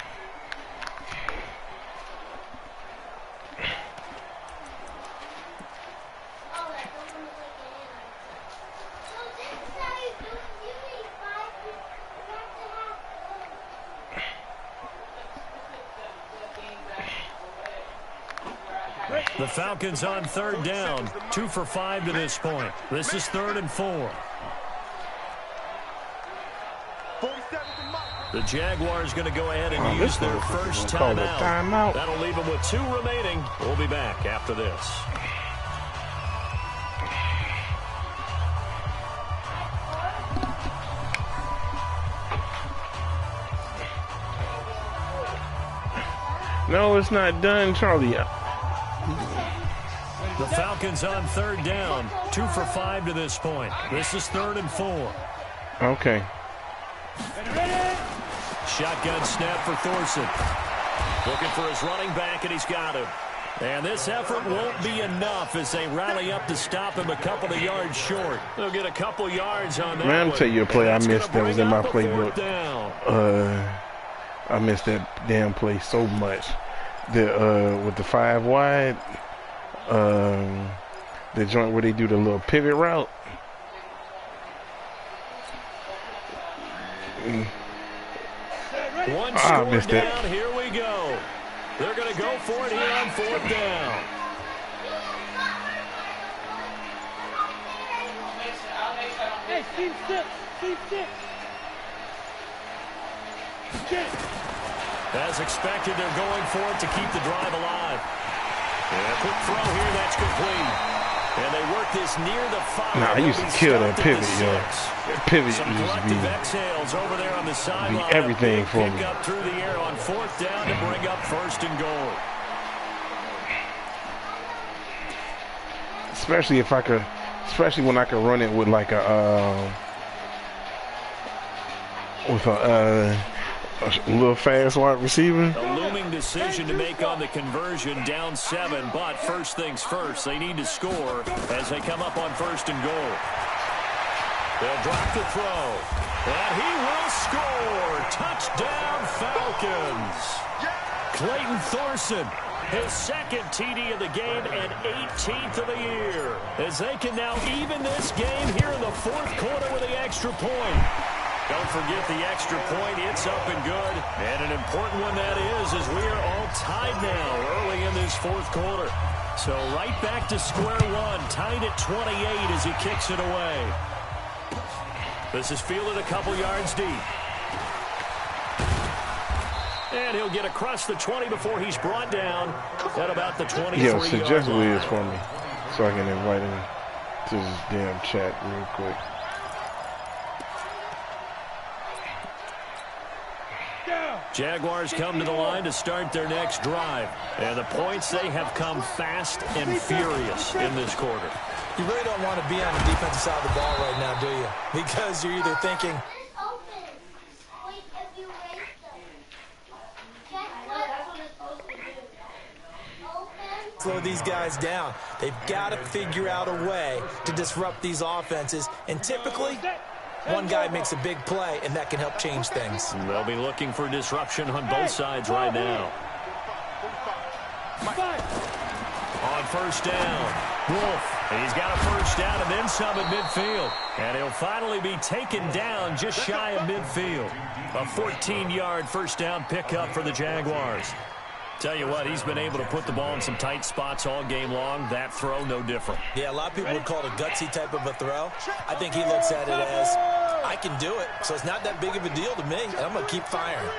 The Falcons on third down, 2 for 5 to this point. This is 3rd and 4. The Jaguars going to go ahead and use their first timeout. That'll leave them with 2 remaining. We'll be back after this. No, it's not done, Charlie. The Falcons on third down, 2 for 5 to this point. This is 3rd and 4. Okay. Shotgun snap for Thorson. Looking for his running back, and he's got him. And this effort won't be enough as they rally up to stop him a couple of yards short. They'll get a couple yards on that. Man, I'll tell you a play I missed that was in my playbook. I missed that damn play so much. With the 5 wide, the joint where they do the little pivot route. One score down, here we go. They're going to go for it here on 4th down. Hey, team 6, team 6. As expected, they're going for it to keep the drive alive. And a quick throw here, that's complete. And they work this near the 5. Nah, I used to kill that pivot, yo. That pivot Some used collective exhales over there on the sideline. be everything for me. Pick up through the air on 4th down to bring up 1st and goal. Especially if I could, especially when I could run it with like a little fast wide receiver. A looming decision to make on the conversion, down 7, but first things first, they need to score as they come up on 1st and goal. They'll drop the throw, and he will score. Touchdown, Falcons. Clayton Thorson, his 2nd TD of the game and 18th of the year, as they can now even this game here in the 4th quarter with the extra point. Don't forget the extra point. It's up and good. And an important one that is, as we are all tied now early in this 4th quarter. So right back to square one, tied at 28 as he kicks it away. This is fielded a couple yards deep. And he'll get across the 20 before he's brought down at about the 23-yard Yo, line. suggest what it is for me so I can invite him to this damn chat real quick. Jaguars come to the line to start their next drive. And the points, they have come fast and furious in this quarter. You really don't want to be on the defensive side of the ball right now, do you? Because you're either thinking, slow these guys down. They've got to figure out a way to disrupt these offenses. And typically, one guy makes a big play, and that can help change things. They'll be looking for disruption on both sides right now. On 1st down, Wolf. He's got a 1st down and then some at midfield. And he'll finally be taken down just shy of midfield. A 14-yard 1st down pickup for the Jaguars. Tell you what, he's been able to put the ball in some tight spots all game long. That throw, no different. Yeah, a lot of people would call it a gutsy type of a throw. I think he looks at it as, I can do it, so it's not that big of a deal to me, and I'm going to keep firing.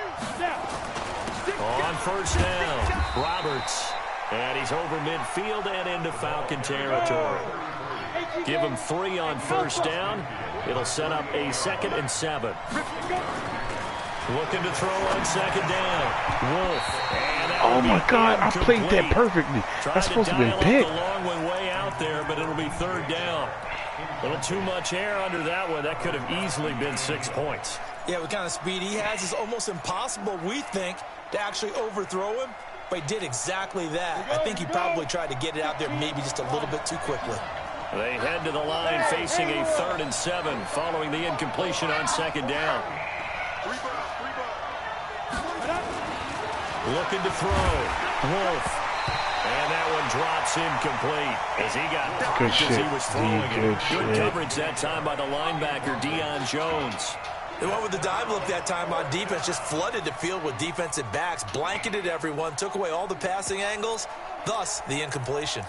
On 1st down, Roberts. And he's over midfield and into Falcon territory. Give him 3 on 1st down. It'll set up a 2nd and 7. Looking to throw on 2nd down. Wolf. Oh my God, I played that perfectly. That's supposed to be picked. The long one way out there, but it'll be 3rd down. A little too much air under that one. That could have easily been 6 points. Yeah, what kind of speed he has is almost impossible, we think, to actually overthrow him. But he did exactly that. I think he probably tried to get it out there maybe just a little bit too quickly. They head to the line facing a 3rd and 7 following the incompletion on 2nd down. Looking to throw. Wolf. And that one drops incomplete as he got blocked as he was throwing it. Good coverage that time by the linebacker, Deion Jones. They went with the dive look that time on defense, just flooded the field with defensive backs, blanketed everyone, took away all the passing angles, thus the incompletion.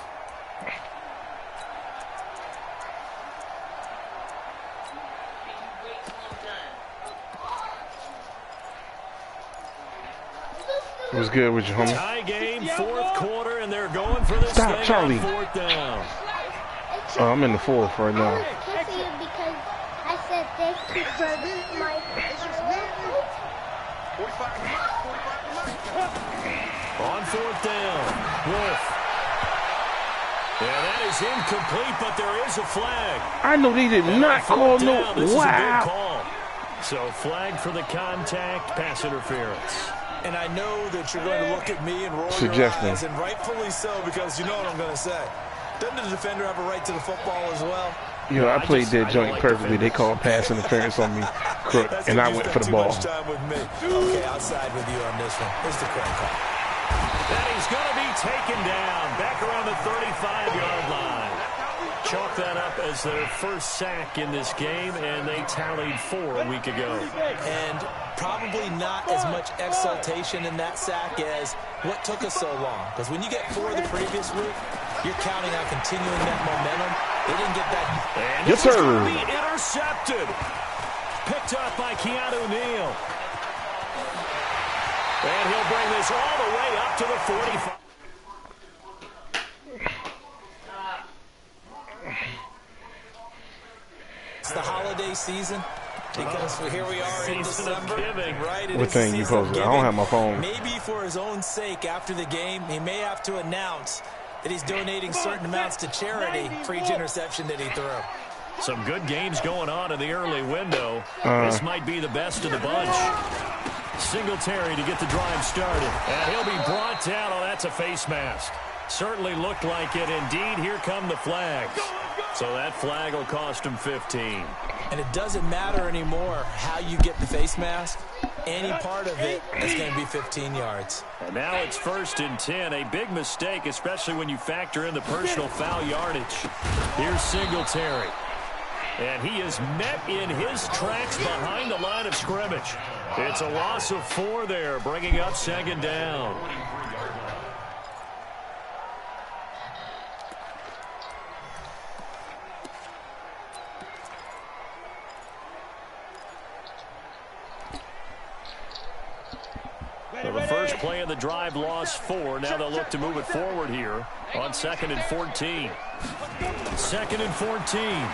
It was good with you, homie. Tie game, 4th quarter, and they're going for this Stop, thing Charlie. on 4th down. Oh, I'm in the 4th right now. Because I said thank you for my On 4th down, Wolf. Yeah, that is incomplete, but there is a flag. I know they did not call no. Down, this is a good Wow. call. So flag for the contact, pass interference. And I know that you're going to look at me and roll your eyes, and rightfully so, because you know what I'm going to say. Doesn't the defender have a right to the football as well? Yo, I played that joint perfectly. They called pass interference on me, crook, and I went for the ball. Time with me. Okay, I'll side with you on this one. Here's the correct call. And he's going to be taken down back around the 35-yard line. Chalk that up as their first sack in this game, and they tallied 4 a week ago. And probably not as much exultation in that sack as what took us so long. Because when you get 4 the previous week, you're counting on continuing that momentum. They didn't get that. And yes, sir. Be intercepted. Picked up by Keanu Neal. And he'll bring this all the way up to the 45. season? Because here we are in December, right? What thing you posted? I don't have my phone. Maybe for his own sake, after the game, he may have to announce that he's donating certain amounts to charity for each interception that he threw. Some good games going on in the early window. This might be the best of the bunch. Singletary to get the drive started. And he'll be brought down. Oh, that's a face mask. Certainly looked like it. Indeed, here come the flags. So that flag will cost him 15. And it doesn't matter anymore how you get the face mask. Any part of it is going to be 15 yards. And now it's 1st and 10. A big mistake, especially when you factor in the personal foul yardage. Here's Singletary. And he is met in his tracks behind the line of scrimmage. It's a loss of 4 there, bringing up 2nd down. So the first play of the drive lost 4. Now they'll look to move it forward here on 2nd and 14. 2nd and 14.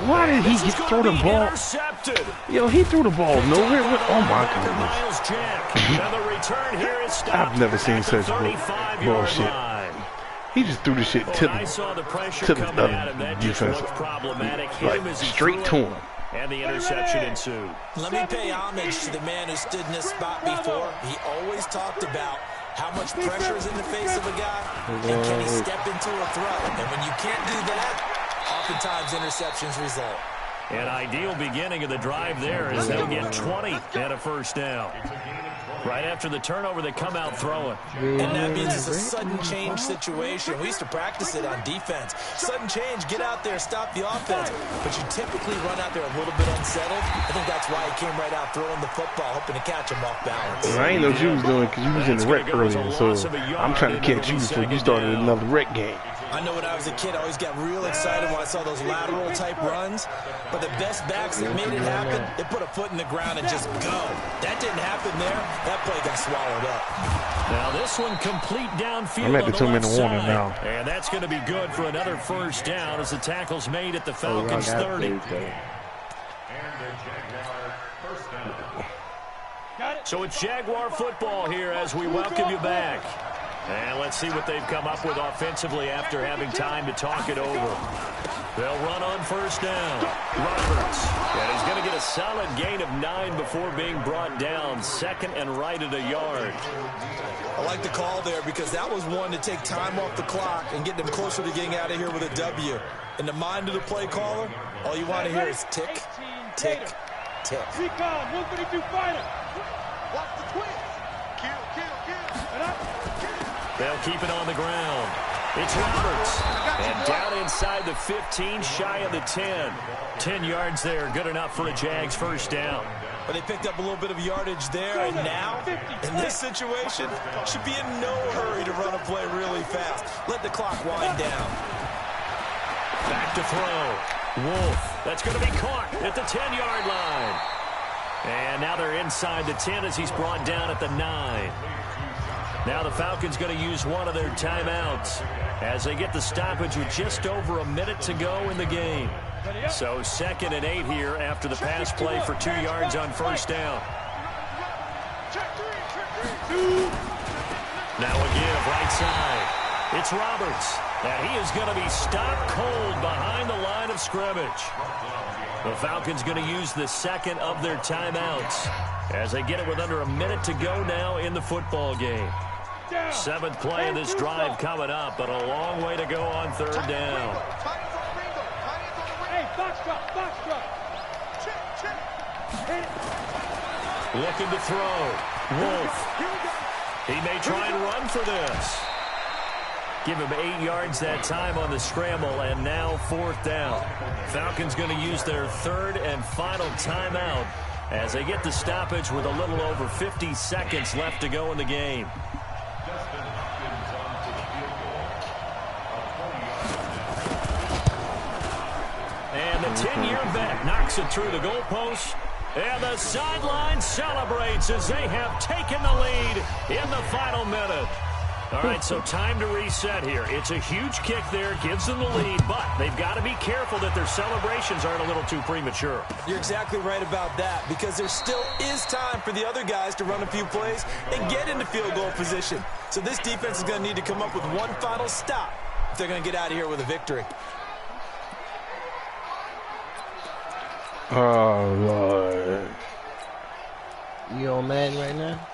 Why did he throw the ball? Intercepted. Yo, he threw the ball nowhere. Oh my goodness! Miles Jack. Now the return here is stopped. I've never seen such bullshit. He just threw the shit to the defense, like straight to him. And the interception ensued. Let me pay homage to the man who stood in this spot before. He always talked about how much pressure is in the face of a guy, and can he step into a throw. And when you can't do that, oftentimes interceptions result. An ideal beginning of the drive there as they'll get 20 and a 1st down. Right after the turnover, they come out throwing. And that means it's a sudden change situation. We used to practice it on defense. Sudden change, get out there, stop the offense. But you typically run out there a little bit unsettled. I think that's why he came right out throwing the football, hoping to catch him off balance. I ain't know what you was doing because you was in the rec earlier, so I'm trying to catch you before you started another rec game. I know when I was a kid, I always got real excited when I saw those lateral type runs. But the best backs that made it happen, they put a foot in the ground and just go. That didn't happen there. That play got swallowed up. Now this one complete downfield. I'm at the 2-minute warning now. And that's going to be good for another 1st down as the tackle's made at the Falcons 30. So it's Jaguar football here as we welcome you back. And let's see what they've come up with offensively after having time to talk it over. They'll run on 1st down. Roberts. And he's going to get a solid gain of 9 before being brought down. 2nd and right at a yard. I like the call there because that was one to take time off the clock and get them closer to getting out of here with a W. In the mind of the play caller, all you want to hear is tick, tick, tick. Recon, 132 fighter. Watch the twist. Kill, kill, kill. And up. They'll keep it on the ground. It's Roberts. And down inside the 15, shy of the 10. 10 yards there, good enough for a Jags 1st down. But they picked up a little bit of yardage there, and now, in this situation, should be in no hurry to run a play really fast. Let the clock wind down. Back to throw. Wolf. That's going to be caught at the 10-yard line. And now they're inside the 10 as he's brought down at the 9. Now the Falcons going to use one of their timeouts as they get the stoppage with just over a minute to go in the game. So 2nd and 8 here after the pass play for 2 yards on 1st down. Now a give right side. It's Roberts. And he is going to be stopped cold behind the line of scrimmage. The Falcons going to use the 2nd of their timeouts as they get it with under a minute to go now in the football game. 7th play of this drive coming up, but a long way to go on 3rd down. Hey, box drop, box drop. Looking to throw. Wolf. He may try and run for this. Give him 8 yards that time on the scramble, and now 4th down. Falcons going to use their 3rd and final timeout as they get the stoppage with a little over 50 seconds left to go in the game. And the 10-year vet knocks it through the goalpost. And the sideline celebrates as they have taken the lead in the final minute. All right, so time to reset here. It's a huge kick there, gives them the lead, but they've got to be careful that their celebrations aren't a little too premature. You're exactly right about that, because there still is time for the other guys to run a few plays and get into field goal position. So this defense is going to need to come up with one final stop if they're going to get out of here with a victory. Oh, Lord. You on Madden right now?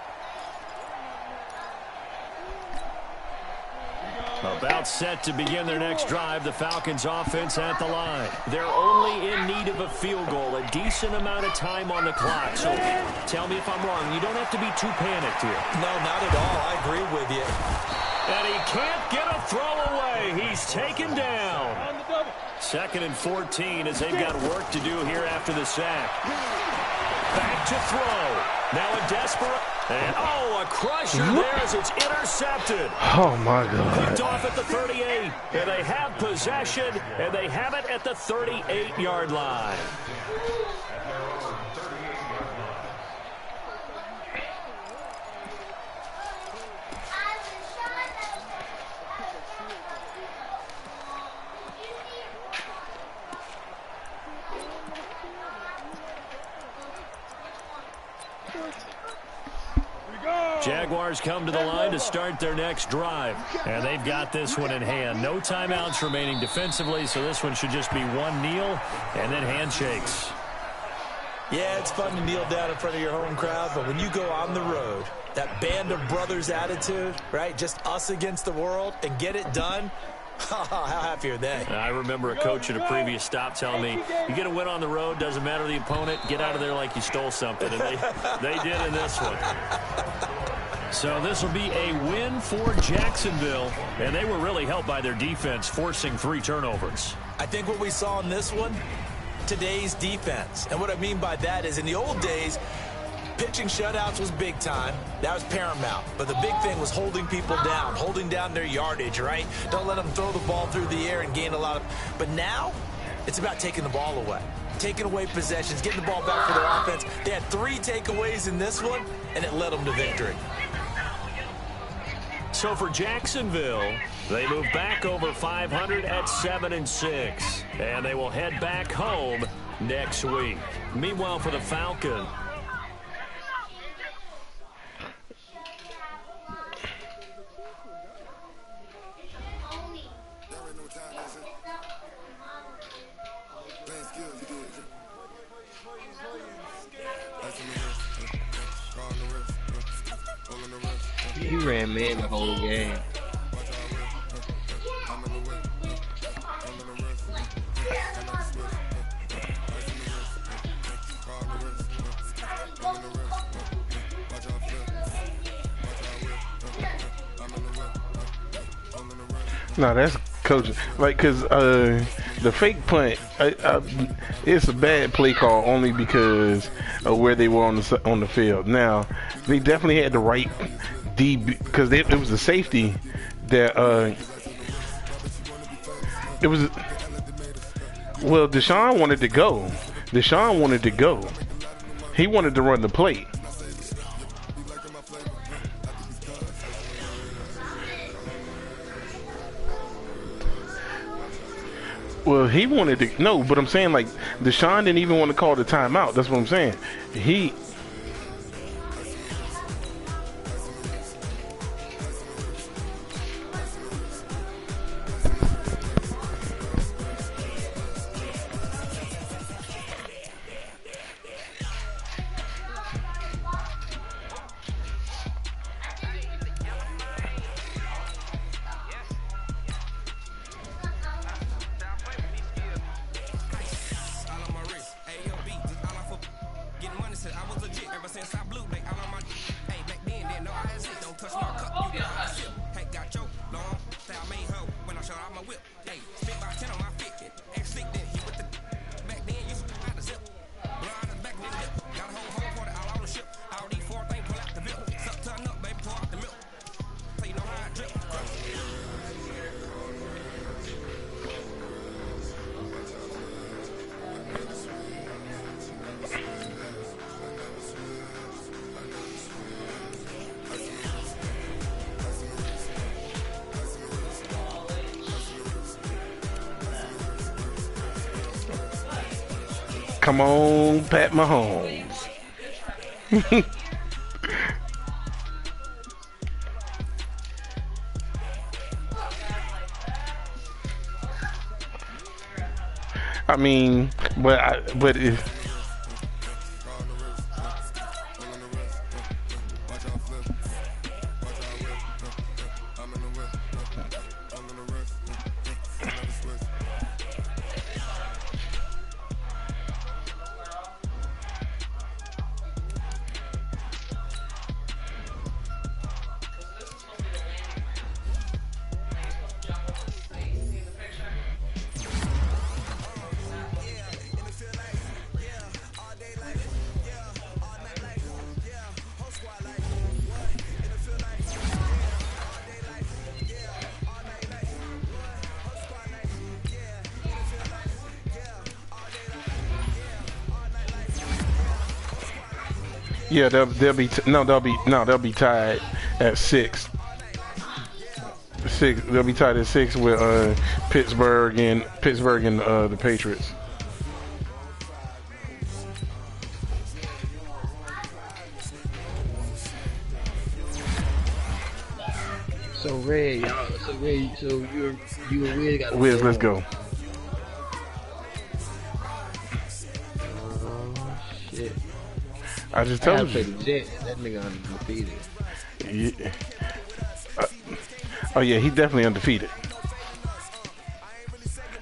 About set to begin their next drive, the Falcons offense at the line. They're only in need of a field goal, a decent amount of time on the clock. So tell me if I'm wrong. You don't have to be too panicked here. No, not at all. I agree with you. And he can't get a throw away. He's taken down. 2nd and 14 as they've got work to do here after the sack. Back to throw. Now a desperate. And, a crusher there as it's intercepted. Oh, my God. Picked off at the 38. And they have possession, and they have it at the 38-yard line. Jaguars come to the line to start their next drive. And they've got this one in hand. No timeouts remaining defensively, so this one should just be one kneel and then handshakes. Yeah, it's fun to kneel down in front of your home crowd, but when you go on the road, that band of brothers attitude, right, just us against the world, and get it done, how happy are they? I remember a coach at a previous stop telling me, you get a win on the road, doesn't matter the opponent, get out of there like you stole something. And they did in this one. So this will be a win for Jacksonville, and they were really helped by their defense, forcing 3 turnovers. I think what we saw in this one, today's defense. And what I mean by that is in the old days, pitching shutouts was big time. That was paramount. But the big thing was holding people down, holding down their yardage, right? Don't let them throw the ball through the air and gain a lot of... But now, it's about taking the ball away. Taking away possessions, getting the ball back for their offense. They had 3 takeaways in this one, and it led them to victory. So for Jacksonville, they move back over 500 at 7-6. And they will head back home next week. Meanwhile, for the Falcons, He ran man the whole game. No, that's coaching. Like, because the fake punt, it's a bad play call only because of where they were on the field. Now, they definitely had the right DB, because it was the safety that it was. Well, Deshaun wanted to go. He wanted to run the play. Well, he wanted to. No, but I'm saying, like, Deshaun didn't even want to call the timeout. That's what I'm saying. Come on, Pat Mahomes. I mean, but if yeah, they'll be tied at 6. They'll be tied at 6 with Pittsburgh and the Patriots. So Red, you and Wiz got. Wiz, let's go. Shit. I just told you. The Jets. That nigga undefeated. Yeah. Oh yeah, he's definitely undefeated.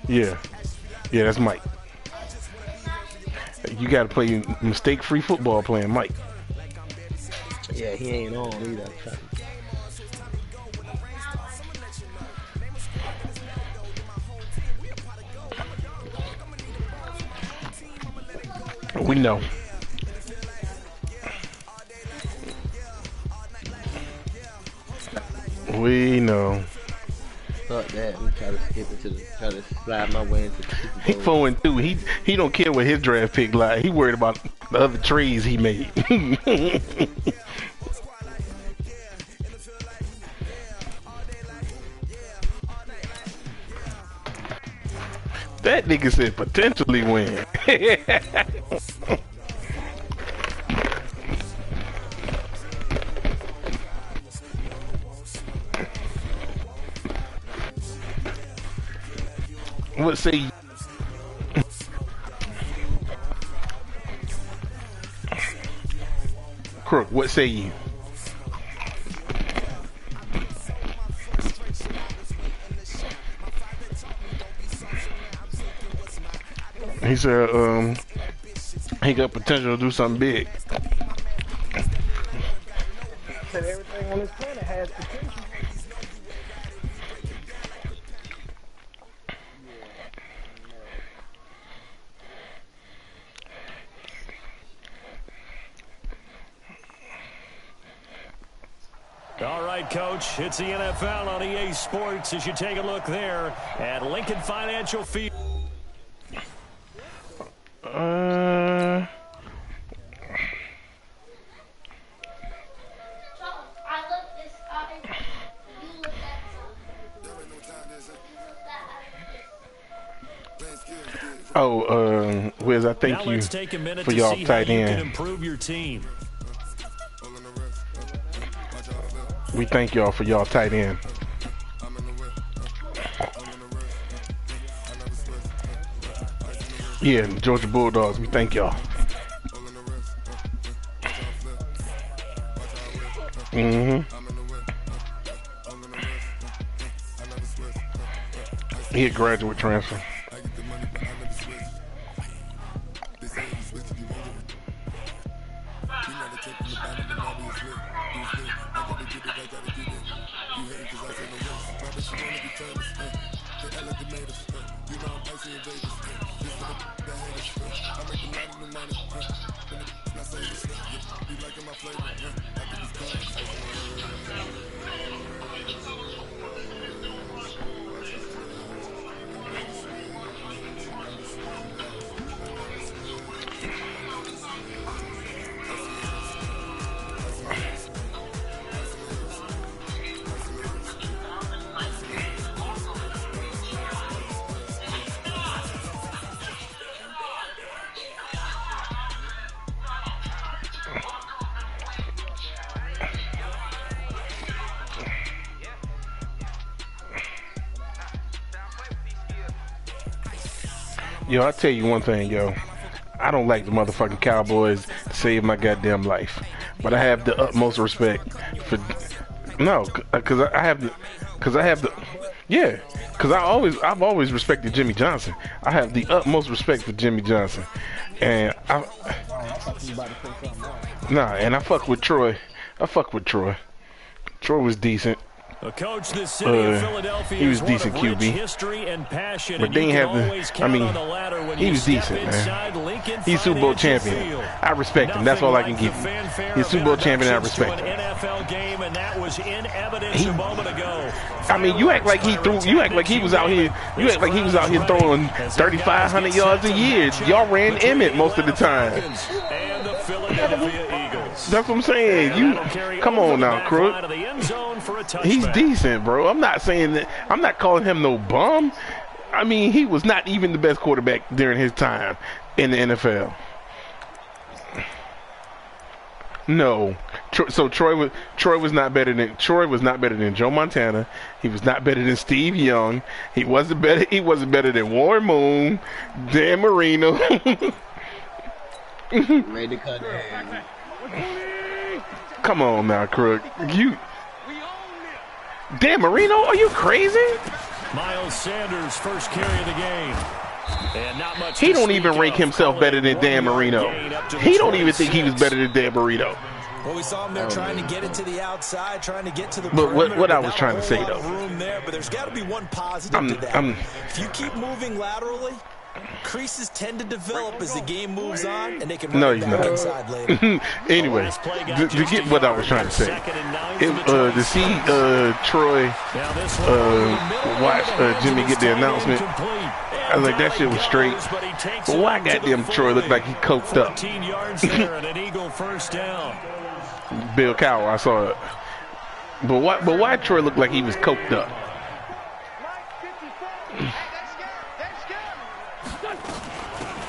Yeah, that's Mike. You got to play mistake-free football playing Mike. Yeah, he ain't on either. We know. We know. Fuck that. We try to slide my way into the Super He Bowl. 4-2. He don't care what his draft pick like. He worried about the other trades he made. That nigga said potentially win. What say you? Crook, what say you? He said, he got potential to do something big. Said everything on this planet has potential. All right, Coach, it's the NFL on EA Sports as you take a look there at Lincoln Financial Field. Wiz, I thank you for y'all tight end. Improve your team. We thank y'all for y'all tight end. Yeah, Georgia Bulldogs, we thank y'all. He a graduate transfer. Yo, I'll tell you one thing, yo. I don't like the motherfucking Cowboys to save my goddamn life. But I have the utmost respect for... No, because I've always respected Jimmy Johnson. I have the utmost respect for Jimmy Johnson. And I fuck with Troy. Troy was decent. A coach, this city of Philadelphia, he was is decent one of QB. History and passion, but they ain't have the. I mean, he was decent, man. He's Super Bowl champion. I respect him. That's all I can give him. He's Super Bowl champion. And I respect him. NFL game, and that was in evidence a moment ago. I mean, you act like he threw. You act like he was out here. You act like he was out here throwing 3,500 yards a year. Y'all ran Emmett most of the time. And the Philadelphia Eagles. That's what I'm saying. You come on now, Crook. He's decent, bro. I'm not saying that. I'm not calling him no bum. I mean, he was not even the best quarterback during his time in the NFL. No. So Troy was not better than Joe Montana. He was not better than Steve Young. He wasn't better than Warren Moon, Dan Marino. Made the cut. Come on now, Crook. Dan Marino, are you crazy? Miles Sanders' first carry of the game. And not much. He don't even rank himself better than Dan Marino. He don't even think he was better than Dan Marino. Well, we saw him there trying to get it to the outside, trying to get to the But what I was trying to say, though. Room there, but there's got to be one positive to that. If you keep moving laterally, creases tend to develop as the game moves on, and they can run it back inside later. Anyway, to get what I was trying to say, to see Troy watch Jimmy get the announcement, I was like, that shit was straight. But why goddamn Troy looked like he coked up? Bill Cowher, I saw it. But why Troy looked like he was coked up?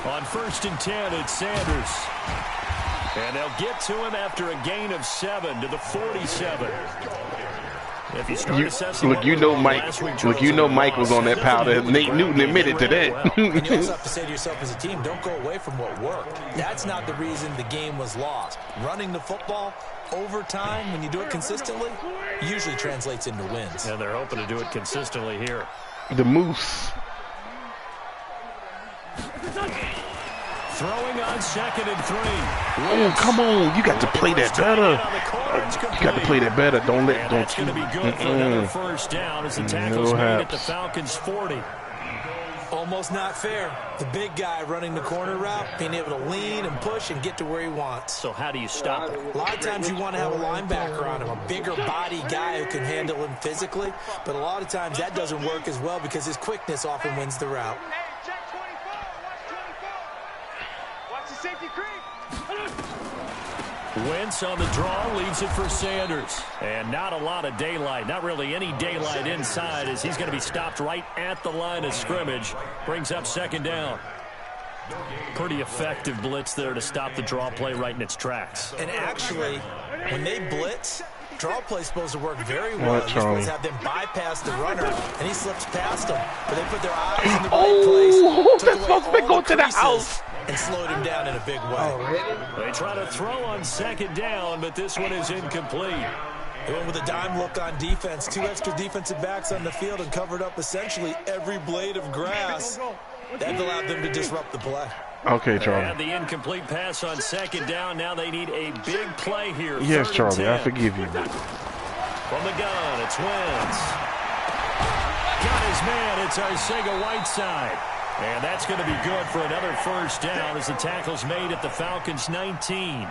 On 1st and 10, it's Sanders. And they'll get to him after a gain of 7 to the 47. If you start assessing Mike was on that powder. Nate Newton admitted to that. And you also have to say to yourself as a team, don't go away from what worked. That's not the reason the game was lost. Running the football over time, when you do it consistently, usually translates into wins. And they're hoping to do it consistently here. The Moose. Throwing on 2nd and 3. Oh, come on. You got to play that better. You got to play that better. Don't you. That's going to be good for another first down as the tackle's made at the Falcons' 40. Almost not fair. The big guy running the corner route, being able to lean and push and get to where he wants. So how do you stop it? A lot of times you want to have a linebacker on him, a bigger body guy who can handle him physically, but a lot of times that doesn't work as well because his quickness often wins the route. Wentz on the draw, leaves it for Sanders. And not a lot of daylight, not really any daylight inside as he's going to be stopped right at the line of scrimmage. Brings up 2nd down. Pretty effective blitz there to stop the draw play right in its tracks. And actually, when they blitz, draw play's supposed to work very well. You're supposed to have them bypass the runner, and he slips past them. But they put their eyes in the right place. That's supposed to go to the house. And slowed him down in a big way. They try to throw on 2nd down, but this one is incomplete. They went with a dime look on defense. 2 extra defensive backs on the field and covered up essentially every blade of grass. That allowed them to disrupt the play. Okay, Charlie. And the incomplete pass on 2nd down. Now they need a big play here. Yes, Charlie, I forgive you. From the gun, it's Wentz. Got his man. It's Arcega-Whiteside. And that's going to be good for another first down as the tackle's made at the Falcons' 19.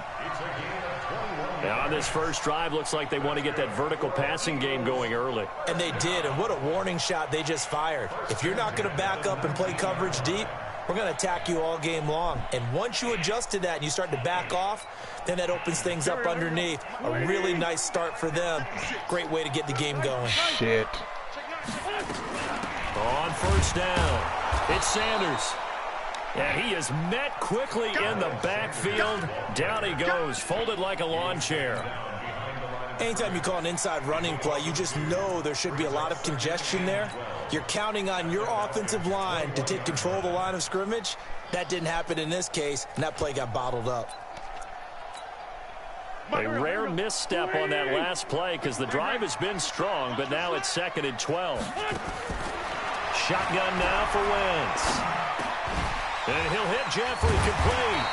Now on this first drive, looks like they want to get that vertical passing game going early. And they did, and what a warning shot they just fired. If you're not going to back up and play coverage deep, we're going to attack you all game long. And once you adjust to that and you start to back off, then that opens things up underneath. A really nice start for them. Great way to get the game going. Shit. On first down, it's Sanders. And he is met quickly in the backfield. Down he goes, folded like a lawn chair. Anytime you call an inside running play, you just know there should be a lot of congestion there. You're counting on your offensive line to take control of the line of scrimmage. That didn't happen in this case, and that play got bottled up. A rare misstep on that last play because the drive has been strong, but now it's 2nd and 12. Shotgun now for Wentz. And he'll hit Jeffrey complete.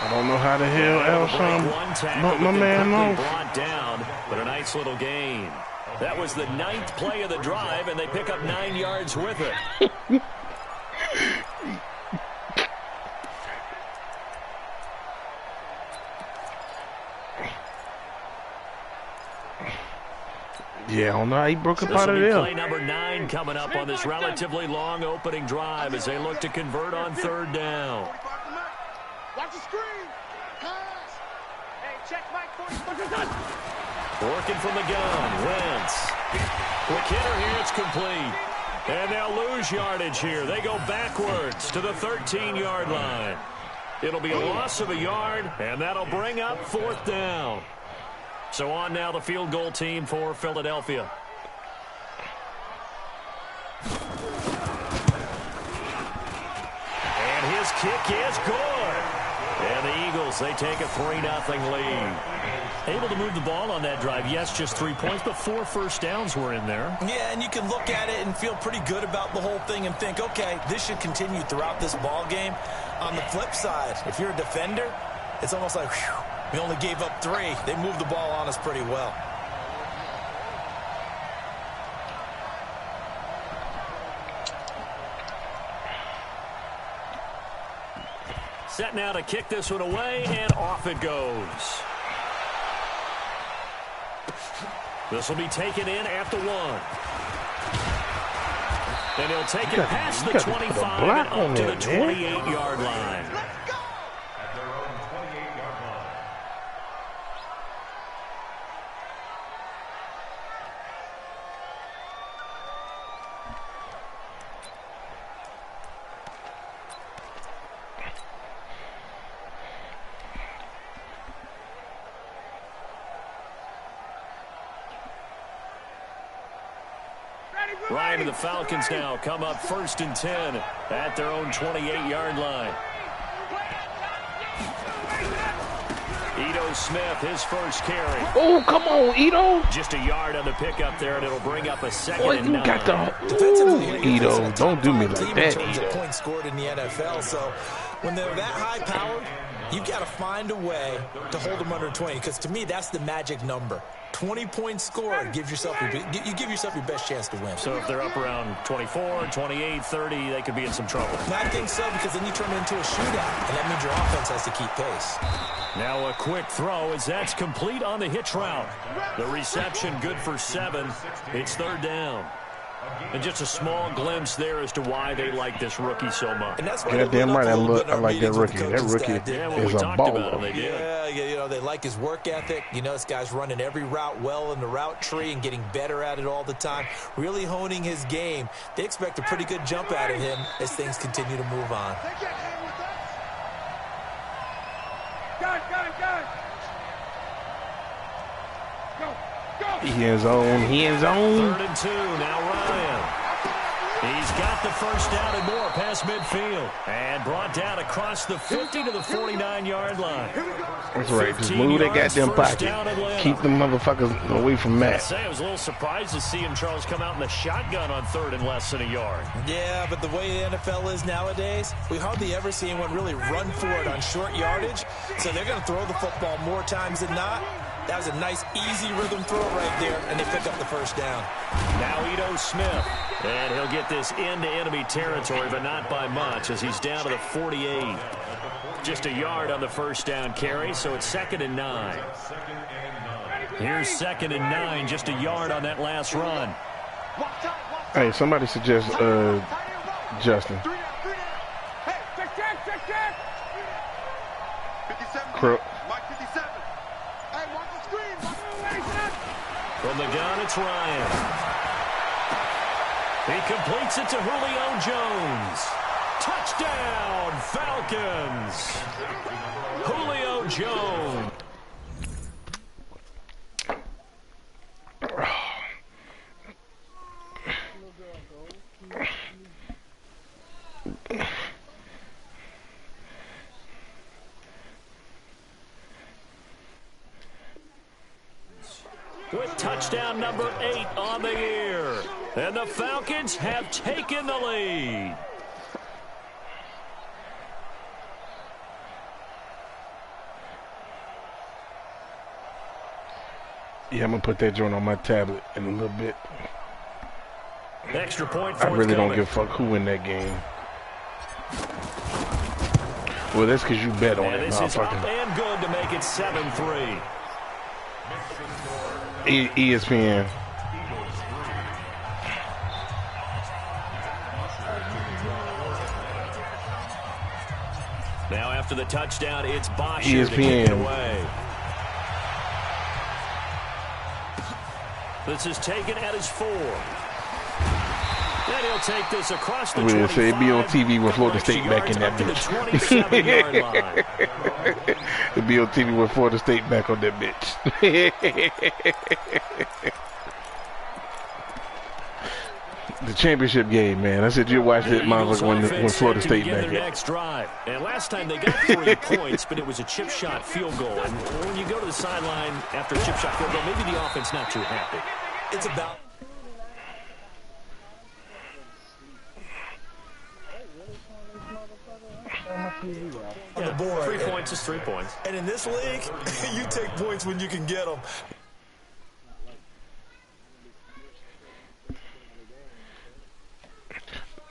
I don't know how the hell Alshon bumped my man off. Brought down, but a nice little gain. That was the 9th play of the drive, and they pick up 9 yards with it. Yeah, I don't know how he broke up out of there. Play number 9 coming up on this relatively long opening drive as they look to convert on 3rd down. Watch the screen. Pass. Hey, check Mike. Working from the gun, Wentz. Quick hitter here, it's complete. And they'll lose yardage here. They go backwards to the 13-yard line. It'll be a loss of a yard, and that'll bring up 4th down. So on now the field goal team for Philadelphia. And his kick is good. And the Eagles, they take a 3-0 lead. Able to move the ball on that drive. Yes, just 3 points, but 4 first downs were in there. Yeah, and you can look at it and feel pretty good about the whole thing and think, okay, this should continue throughout this ball game. On the flip side, if you're a defender, it's almost like, whew, we only gave up 3. They moved the ball on us pretty well. Set now to kick this one away, and off it goes. This will be taken in at the 1. And he'll take it past the 25 and up to the 28-yard line. At their own 28-yard line. Ryan and the Falcons now come up 1st and 10 at their own 28-yard line. Ito Smith, his first carry. Oh, come on, Ito. Just a yard on the pickup there, and it'll bring up a 2nd Boy, and you 9. got the... Ooh, Ito, don't do me like that, in terms of Ito. points scored in the NFL, so when they're that high-powered, you got to find a way to hold them under 20, because to me, that's the magic number. 20 points scored, you give yourself your best chance to win. So if they're up around 24, 28, 30, they could be in some trouble. And I think so, because then you turn it into a shootout, and that means your offense has to keep pace. Now a quick throw as that's complete on the hitch route. The reception good for 7. It's 3rd down. And just a small glimpse there as to why they like this rookie so much. And that's why Goddamn right, I like that rookie. That rookie is a baller. Yeah, you know, they like his work ethic. You know, this guy's running every route well in the route tree and getting better at it all the time. Really honing his game. They expect a pretty good jump out of him as things continue to move on. He is on. 3rd and 2. Now Ryan. He's got the first down and more past midfield. And brought down across the 50 to the 49-yard line. That's right. Just move that goddamn pocket. Keep them motherfuckers away from Matt. I was a little surprised to see him, Charles, come out in the shotgun on 3rd and less than a yard. Yeah, but the way the NFL is nowadays, we hardly ever see anyone really run for it on short yardage. So they're going to throw the football more times than not. That was a nice, easy rhythm throw right there, and they pick up the first down. Now Ito Smith, and he'll get this into enemy territory, but not by much as he's down to the 48. Just a yard on the first down carry, so it's 2nd and 9. Here's 2nd and 9, just a yard on that last run. Hey, somebody suggest Justin. Crook. From the gun, it's Ryan. He completes it to Julio Jones. Touchdown, Falcons. Julio Jones. touchdown number 8 on the year. And the Falcons have taken the lead. Yeah, I'm going to put that joint on my tablet in a little bit. Extra point. I really don't give a fuck who win that game. Well, that's because you bet on it, this is up motherfucker. and good to make it 7-3. ESPN. Now after the touchdown, it's Bosher to kick it away. This is taken at his 4. And he'll take this across the 25. Say it'd be on TV with Florida State back in that bitch. 27-yard line. It'd be on TV with Florida State back on that bitch. The championship game, man. I said you watch it, motherfucker, when Florida State back in. Next drive. And last time they got 3 points, but it was a chip shot field goal. And when you go to the sideline after a chip shot field goal, maybe the offense not too happy. It's about... On the board. 3 points is 3 points. And in this league, you take points when you can get them.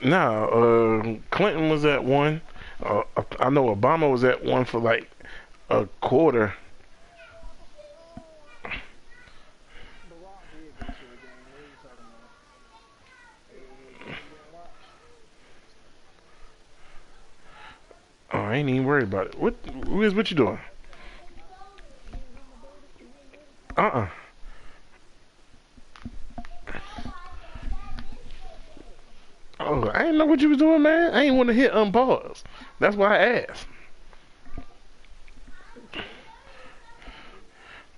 No, Clinton was at 1. I know Obama was at 1 for like a quarter. Oh, I ain't even worried about it. What you doing? Oh, I didn't know what you was doing, man. I ain't want to hit unpause. That's why I asked. It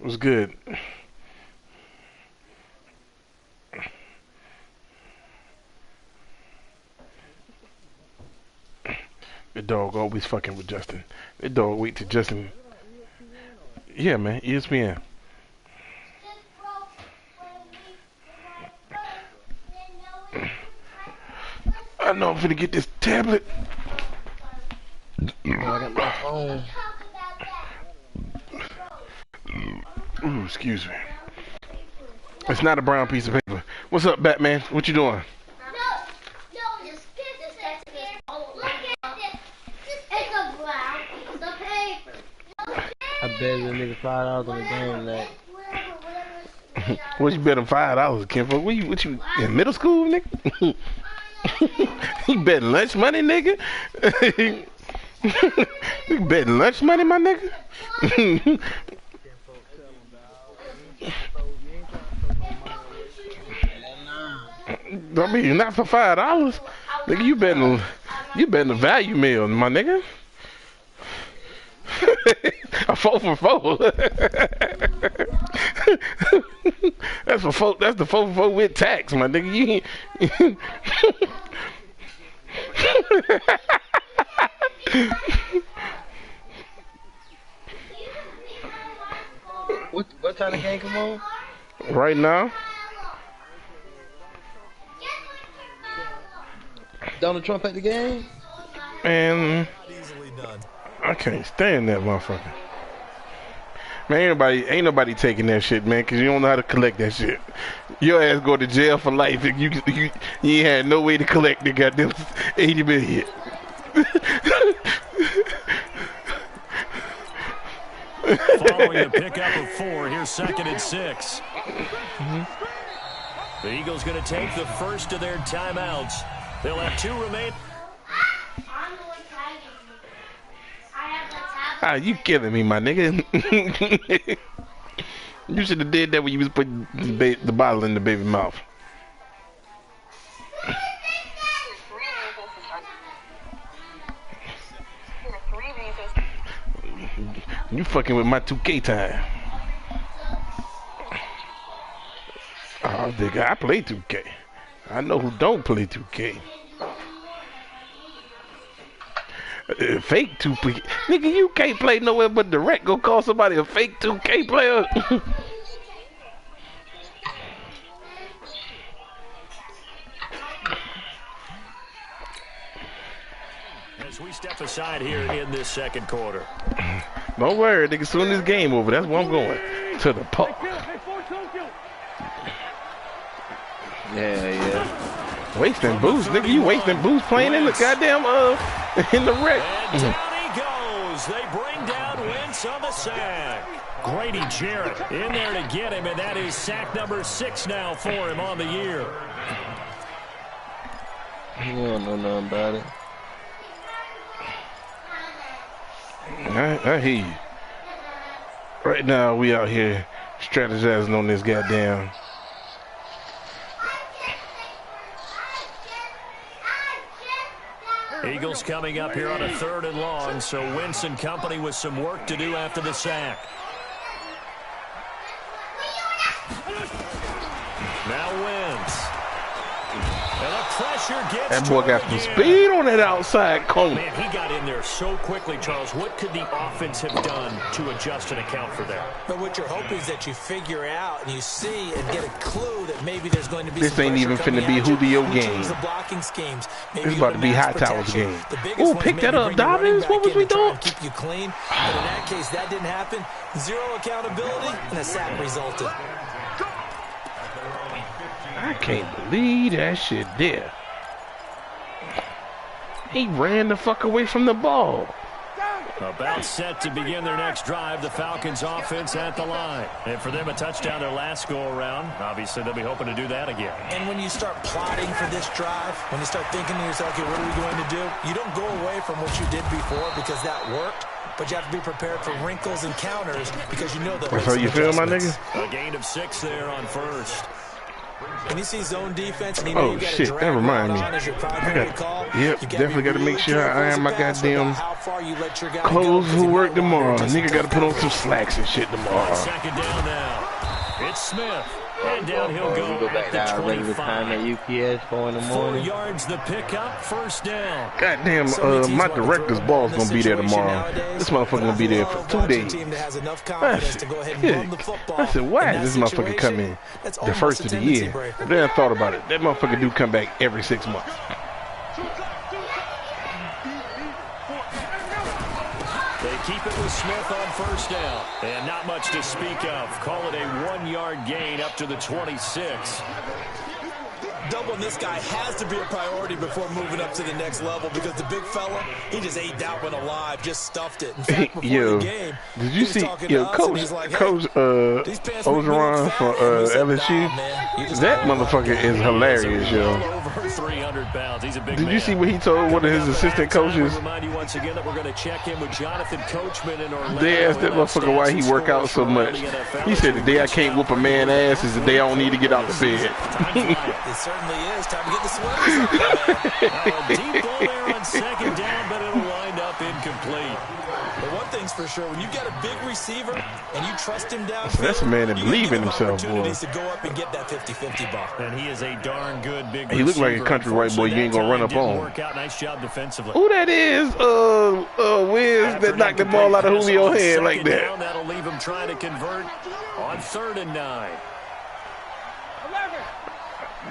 was good. The dog always fucking with Justin. The dog wait till Justin. Yeah, man. ESPN. I know I'm finna get this tablet. I got my phone. Ooh, excuse me. It's not a brown piece of paper. What's up, Batman? What you doing? I bet the nigga $5 on the game tonight. What you bet him $5, Kenfo? What you in middle school, nigga? You betting lunch money, nigga? You betting lunch money, my nigga? I mean, not for $5, nigga. You betting a value meal, my nigga. A 4 for 4. That's for 4. That's the 4 for 4 with tax, my nigga. You ain't... What time the game come on? Right now. Donald Trump at the game? Man, I can't stand that motherfucker. Man, ain't nobody taking that shit, man, because you don't know how to collect that shit. Your ass go to jail for life if you ain't had no way to collect the goddamn 80 million. Following the pickup of 4, here's 2nd and 6. The Eagles going to take the first of their timeouts. They'll have 2 remain. Ah, you killing me, my nigga. You should have did that when you was putting the bottle in the baby mouth. You fucking with my 2K time. Oh, nigga, I play 2K. I know who don't play 2K. Fake 2K. Nigga, you can't play nowhere but direct. Go call somebody a fake 2K player. we step aside here in this second quarter. Don't worry, nigga. Soon as this game over, that's where I'm going. To the park. Yeah. Wasting boost, nigga. You wasting boost playing in the goddamn in the wreck. And down he goes. They bring down Wentz on the sack. Grady Jarrett in there to get him, and that is sack number 6 now for him on the year. You don't know nothing about it. I hear you. Right now, we out here strategizing on this goddamn. Eagles coming up here on a 3rd and long, so Wentz and company with some work to do after the sack. Now Wentz. And the pressure gets that boy got some speed on that outside corner. Man, he got in there so quickly, Charles. What could the offense have done to adjust and account for that? But what you're hoping is that you figure out and you see and get a clue that maybe there's going to be this some ain't even finna be Julio game. The blocking schemes. Maybe this about to be High Towers game. Oh, pick that up, Dobbins. What was we doing? Keep you clean. But in that case, that didn't happen. Zero accountability, and a sack resulted. I can't believe that shit there. He ran the fuck away from the ball. About set to begin their next drive, the Falcons offense at the line. And for them, a touchdown their last go-around. Obviously, they'll be hoping to do that again. And when you start plotting for this drive, when you start thinking to yourself, okay, what are we going to do? You don't go away from what you did before because that worked. But you have to be prepared for wrinkles and counters because you know that. That's how you feel, my nigga? A gain of 6 there on first. When you see zone defense, and you know oh shit, that reminds me. Definitely got to make sure I iron my goddamn clothes for work tomorrow. Nigga got to put on some slacks and shit tomorrow. Second down now. It's Smith. And down he'll go, go back at to the 25. time at UPS 4 in the morning. 4 yards the pickup, first down. Goddamn, my director's ball's gonna be there tomorrow. This motherfucker gonna be there for 2 days. I said, why is this motherfucker come in the first of the year? But then I thought about it. That motherfucker do come back every 6 months. They keep it with Smith on first down. And not much to speak of. Call it a 1-yard gain up to the 26. Doubling this guy has to be a priority before moving up to the next level because the big fella, he just ate that one alive, just stuffed it. In fact, before the game, did you see, Coach Ogeron for LSU? That motherfucker is hilarious, yo. Over 300 pounds. He's a big Did man. you see what he told one of his assistant coaches? Remind you once again that we're going to check in with Jonathan Coachman in Orlando. They asked that motherfucker why he work out so much. He said the day I can't whoop a man ass is the day I don't need to get out of bed. It certainly is. Time to get the sweaters on, man. Deep ball there on second down, but it'll wind up incomplete. But one thing's for sure, when you got a big receiver and you trust him downfield, that's a man that believes in himself, boy. To go up and get that 50-50 ball. And he is a darn good big receiver. He look like a country white boy you ain't gonna run up on. Work out. Nice job defensively. Who that is? Wiz that knocked the ball out of Julio's hand like that. Down, that'll leave him trying to convert on 3rd and 9.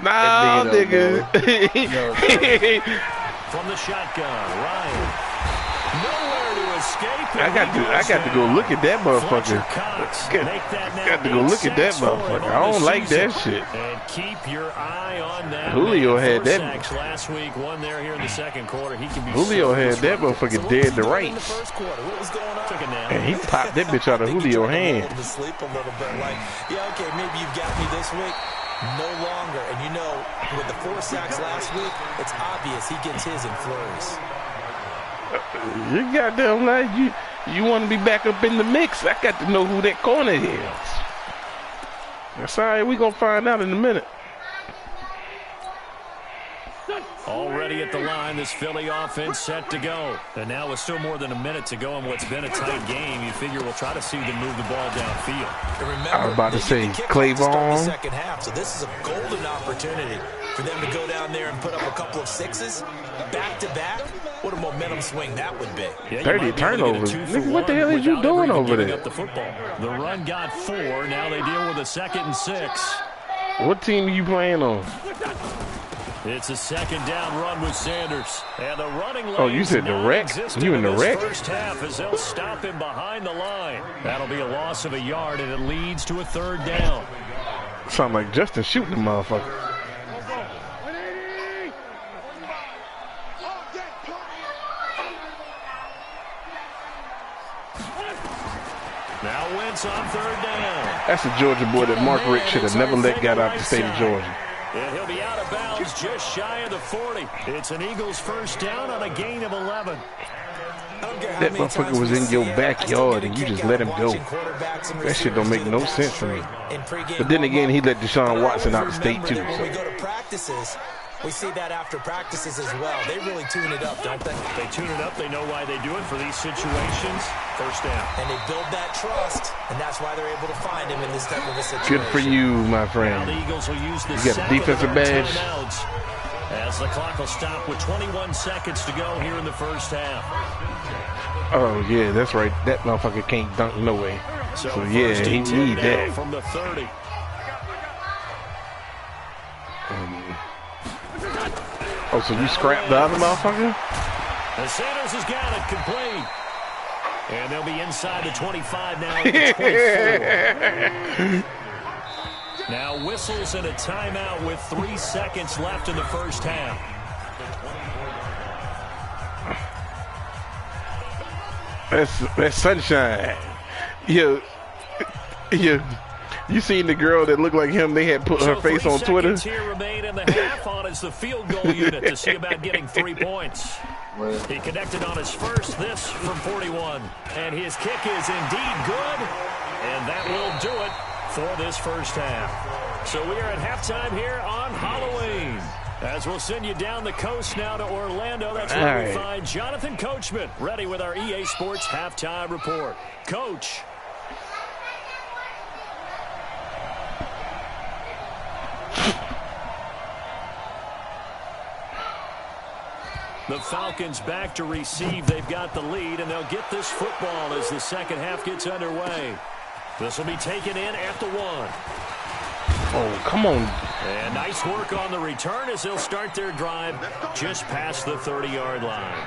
Nah, nigga. From the shotgun, Ryan. Nowhere to escape. I got to go look at that motherfucker. Got to go look at that motherfucker. I don't like that shit. And keep your eye on that. Julio had that. Last week, one there here in the second quarter. He can be Julio had that motherfucker dead to rights. And he popped that bitch out of Julio's hand. Sleep a little bit, like, yeah, okay, maybe you've got me this week. No longer. And you know, with the 4 sacks last week, it's obvious he gets his in flurries. You goddamn right. You want to be back up in the mix. I got to know who that corner is. That's all right. We're going to find out in a minute. Already at the line, this Philly offense set to go. And now with still more than a minute to go in what's been a tight game, you figure we'll try to see them move the ball downfield. Remember, I was about to say, Clayvon. Second half, so this is a golden opportunity for them to go down there and put up a couple of 6s back-to-back. What a momentum swing that would be. Yeah, 30 turnovers. Nigga, what the hell is you doing over there? The run got 4. Now they deal with a 2nd and 6. What team are you playing on? It's a second down run with Sanders. And the running lane. Oh, you said direct? You in the wreck? First half as they'll stop him behind the line. That'll be a loss of a yard, and it leads to a third down. Sound like Justin shooting the motherfucker. Now Wentz on third down. That's a Georgia boy that Mark Richt should have never let get out the state of Georgia. And he'll be out of bounds just shy of the 40. It's an Eagles first down on a gain of 11. That motherfucker was in your backyard and you just let him go. That shit don't make no sense to me. But then again, he let Deshaun Watson out the state too. When we go to practices, we see that after practices as well. They really tune it up, don't they? They tune it up. They know why they do it for these situations. First down. And they build that trust, and that's why they're able to find him in this type of a situation. Good for you, my friend. Now the Eagles will use the you got a defensive badge. As the clock will stop with 21 seconds to go here in the first half. Oh, yeah, that's right. That motherfucker can't dunk no way. So yeah, he need that. From the 30. Oh, so you scrapped the other motherfucker? And Sanders has got it complete. And they'll be inside the 25 now at the 24. Now whistles and a timeout with 3 seconds left in the first half. That's sunshine. You seen the girl that looked like him? They had put her face on Twitter. Here remain in the half on as the field goal unit to see about getting 3 points. He connected on his first, this from 41. And his kick is indeed good. And that will do it for this first half. So we are at halftime here on Halloween. As we'll send you down the coast now to Orlando. That's where we find Jonathan Coachman ready with our EA Sports halftime report. Coach. The Falcons back to receive. They've got the lead, and they'll get this football as the second half gets underway. This will be taken in at the 1. Oh, come on. And nice work on the return as they'll start their drive just past the 30-yard line.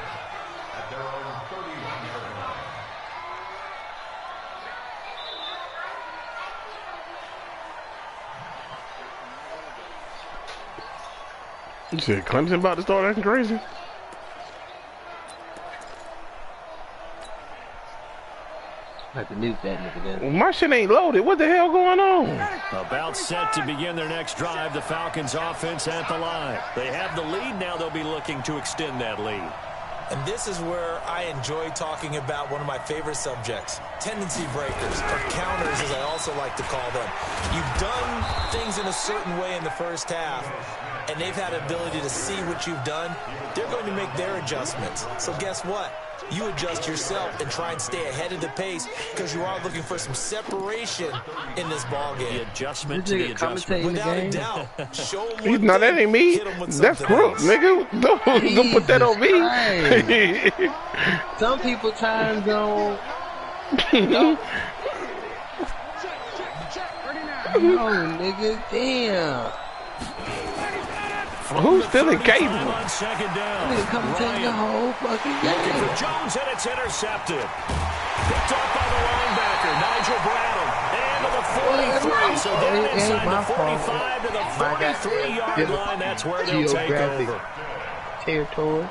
You said Clemson about to start acting crazy? I have to mute that nigga then. My shit ain't loaded. What the hell going on? About set to begin their next drive. The Falcons offense at the line. They have the lead. Now they'll be looking to extend that lead. And this is where I enjoy talking about one of my favorite subjects, tendency breakers, or counters as I also like to call them. You've done things in a certain way in the first half, and they've had ability to see what you've done. They're going to make their adjustments. So guess what? You adjust yourself and try and stay ahead of the pace because you are looking for some separation in this ball game. The adjustment to the adjustment. Without a doubt. Show them no, that ain't me. That's Crook, nigga. Don't put that on me. Some people time zone. No, nigga, damn. Who's still in cable? On second down. Nigga come take the whole fucking game. Looking for Jones, and it's intercepted. Picked up by the linebacker, Nigel Bradham. And to the 43. So down inside the 45 to the 43-yard line. That's where they'll take over. Territory.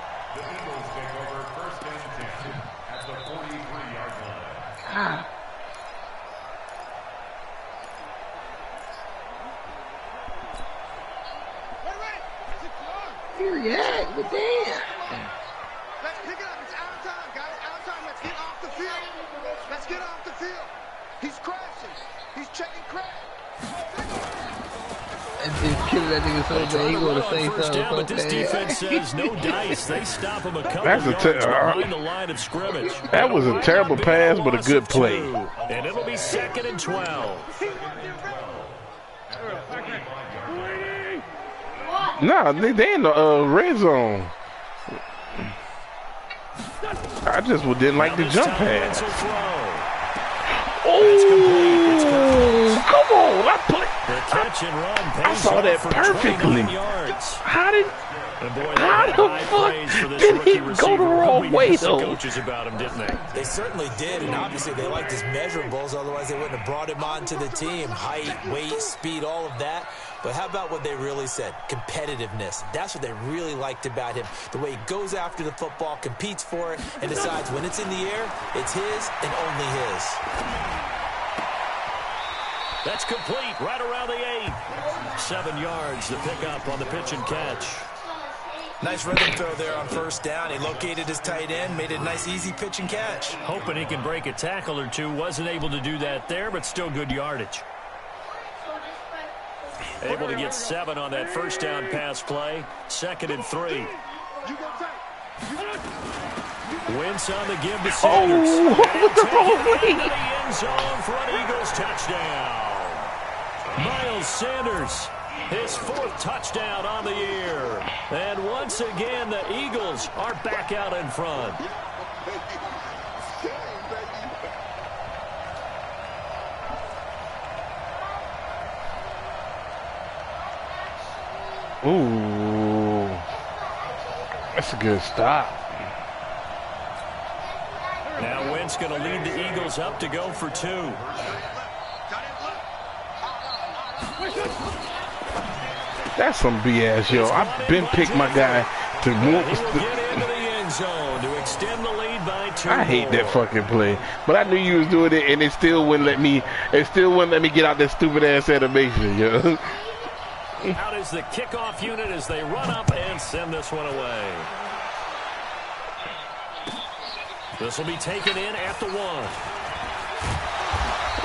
God. Here he at, but damn. Let's pick it up. It's out of time, guys. Out of time. Let's get off the field. Let's get off the field. He's crashing. He's checking crash. And killing that nigga so bad, he gonna say something down, but this defense says no dice. They stop him a couple That's yards behind the line of scrimmage. That was a terrible pass, but a good play. And it'll be 2nd and 12. Nah, they in the red zone. I just didn't like the jump pass. Oh, come on! catch and run. I saw that perfectly. How the fuck did he go the wrong way, though? Coaches about him, didn't they? They certainly did, and obviously they liked his measurables. Otherwise, they wouldn't have brought him onto the team. Height, weight, speed, all of that. But how about what they really said? Competitiveness. That's what they really liked about him. The way he goes after the football, competes for it, and decides when it's in the air, it's his and only his. That's complete, right around the 8. 7 yards, the pickup on the pitch and catch. Nice rhythm throw there on first down. He located his tight end, made it a nice, easy pitch and catch. Hoping he can break a tackle or two. Wasn't able to do that there, but still good yardage. Able to get 7 on that first down pass play. 2nd and 3. Wentz on the give to Sanders. Oh, what the wrong way? Into the end zone for an Eagles touchdown. Miles Sanders, his 4th touchdown on the year. And once again, the Eagles are back out in front. Ooh, that's a good stop. Now Wentz going to lead the Eagles up to go for 2. That's some BS, yo. I've been picked my guy to move. He will get into the end zone to extend the lead by 2. I hate that fucking play, but I knew you was doing it, and it still wouldn't let me. It still wouldn't let me get out that stupid ass animation, yo. Out is the kickoff unit as they run up and send this one away. This will be taken in at the 1.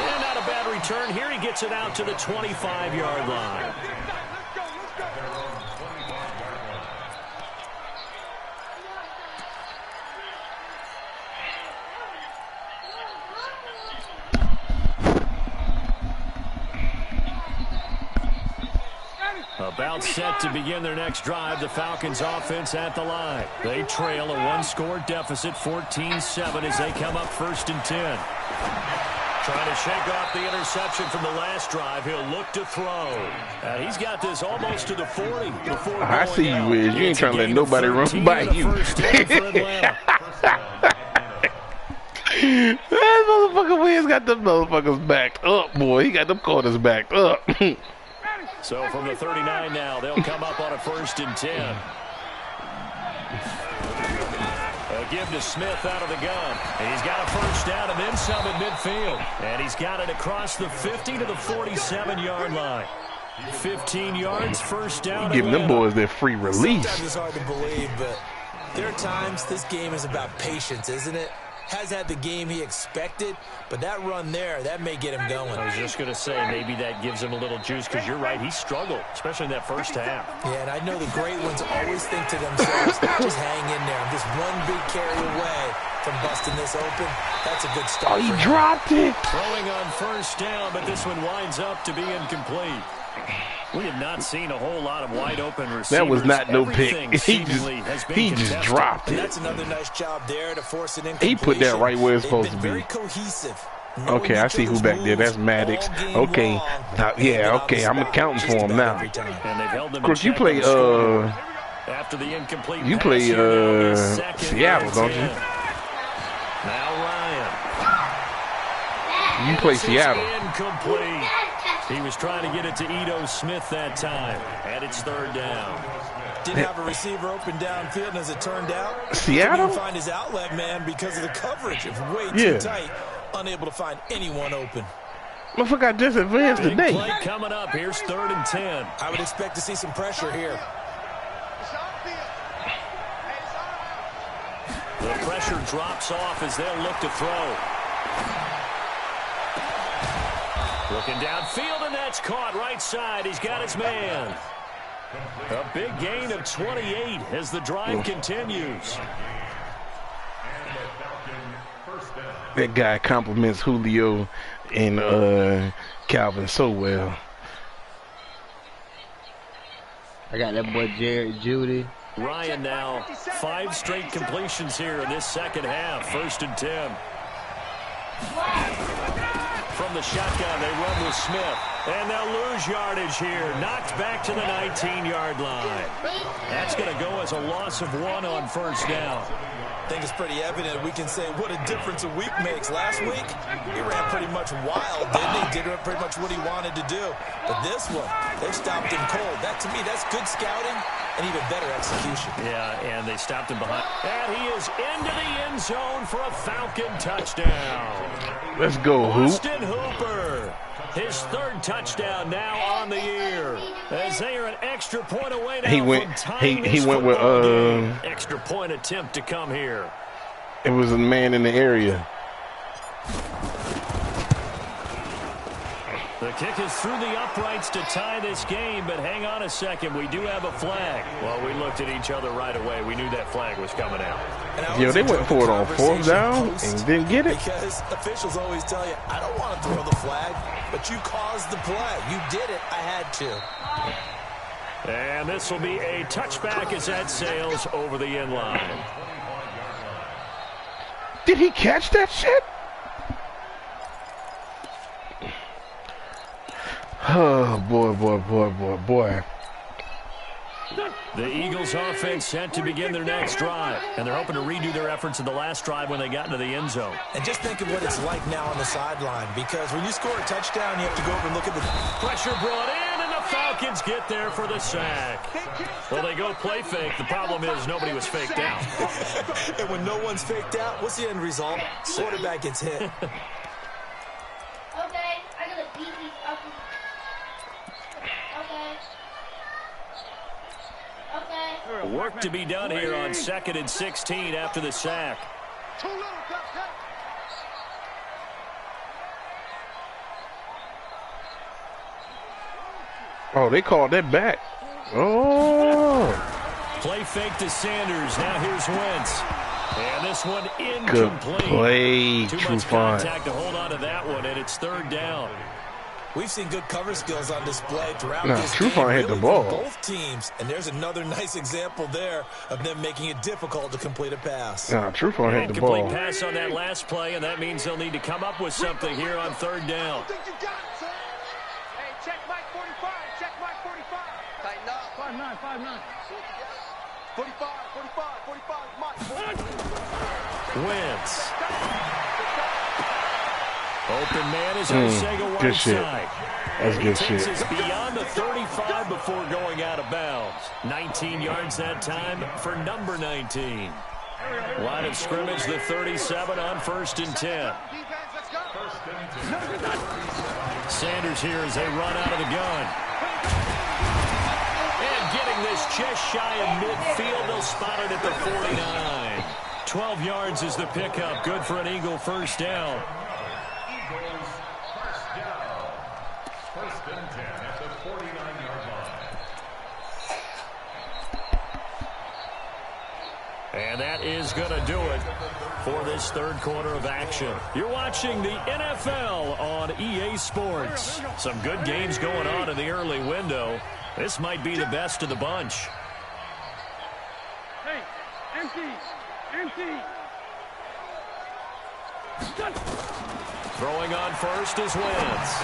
And not a bad return. Here he gets it out to the 25-yard line. About set to begin their next drive. The Falcons offense at the line. They trail a 1-score deficit, 14-7 as they come up 1st and 10. Trying to shake off the interception from the last drive. He'll look to throw. He's got this almost to the 40 before I see you, Wiz. You ain't trying to let nobody run by you. That motherfucker Wiz got them motherfuckers backed up, boy. He got them corners backed up. So from the 39 now, they'll come up on a 1st and 10. A give to Smith out of the gun. And he's got a first down and then some at midfield. And he's got it across the 50 to the 47-yard line. 15 yards, first down. Giving them boys their free release. Sometimes it's hard to believe, but there are times this game is about patience, isn't it? Has had the game he expected, but that run there, that may get him going. I was just going to say, maybe that gives him a little juice, because you're right, he struggled, especially in that first half. Yeah, and I know the great ones always think to themselves, just hang in there. I'm just one big carry away from busting this open. That's a good start. Oh, he dropped it. Throwing on first down, but this one winds up to be incomplete. We have not seen a whole lot of wide open receivers. That was not no pick. He just dropped it. That's another nice job there to force an incompletion. He put that right where it's supposed to be. Very cohesive. Okay, I see who back there. That's Maddox. Okay, now, yeah, okay, I'm accounting for him now. Of course, you play after the incomplete you play Seattle, don't you? Now Ryan. You play Seattle. Incomplete. He was trying to get it to Ito Smith that time, and it's 3rd down. Didn't have a receiver open downfield, and as it turned out, Seattle couldn't find his outlet man because of the coverage. It was way too tight, unable to find anyone open. Motherfucker got disadvantaged today. Play coming up. Here's 3rd and 10. I would expect to see some pressure here. The pressure drops off as they'll look to throw. Looking downfield, and that's caught right side. He's got his man. A big gain of 28 as the drive continues. That guy compliments Julio and Calvin so well. I got that boy Jared Judy. Ryan now 5 straight completions here in this second half. 1st and 10. From the shotgun, they run with Smith. And they'll lose yardage here. Knocked back to the 19-yard line. That's going to go as a loss of 1 on first down. I think it's pretty evident we can say what a difference a week makes. Last week, he ran pretty much wild, didn't he? Did pretty much what he wanted to do. But this one, they stopped him cold. That, to me, that's good scouting and even better execution. Yeah, and they stopped him behind. And he is into the end zone for a Falcon touchdown. Let's go, Austin Hooper. His 3rd touchdown now on the year. As they are an extra point away now from tying this football game. Extra point attempt to come here. It was a man in the area. The kick is through the uprights to tie this game, but hang on a second. We do have a flag. Well, we looked at each other right away. We knew that flag was coming out. Yeah, they went for it on 4th down and didn't get it. Because officials always tell you, I don't want to throw the flag, but you caused the play. You did it. I had to. And this will be a touchback as that sails over the end line. Did he catch that shit? Oh, boy. The Eagles offense set to begin their next drive, and they're hoping to redo their efforts in the last drive when they got into the end zone. And just think of what it's like now on the sideline, because when you score a touchdown, you have to go over and look at the pressure brought in, and the Falcons get there for the sack. Well, they go play fake. The problem is nobody was faked out. And when no one's faked out, what's the end result? Quarterback gets hit. Okay, I gotta beat these up. Okay. Work to be done here on 2nd and 16 after the sack. Oh, they called that back. Oh. Play fake to Sanders. Now here's Wentz. And this one incomplete. Good play, Too much contact to hold on to that one, and it's 3rd down. We've seen good cover skills on display throughout this game. Trufant hit the ball. Both teams, and there's another nice example there of them making it difficult to complete a pass. Trufant hit the ball. Incomplete pass on that last play, and that means they'll need to come up with something here on 3rd down. Hey, check Mike 45. Check Mike 45. Tighten up. 5'9", 5'9". 45, Mike. Wentz. Open man is Arcega good shit. side. That's good shit. Takes us beyond the 35 before going out of bounds. 19 yards that time for number 19. Line of scrimmage, the 37 on 1st and 10. Sanders here as they run out of the gun. And getting this just shy of midfield, they'll spot it at the 49. 12 yards is the pickup. Good for an Eagle first down. And that is going to do it for this 3rd quarter of action. You're watching the NFL on EA Sports. Some good games going on in the early window. This might be the best of the bunch. Hey, empty. Throwing on first is Wentz.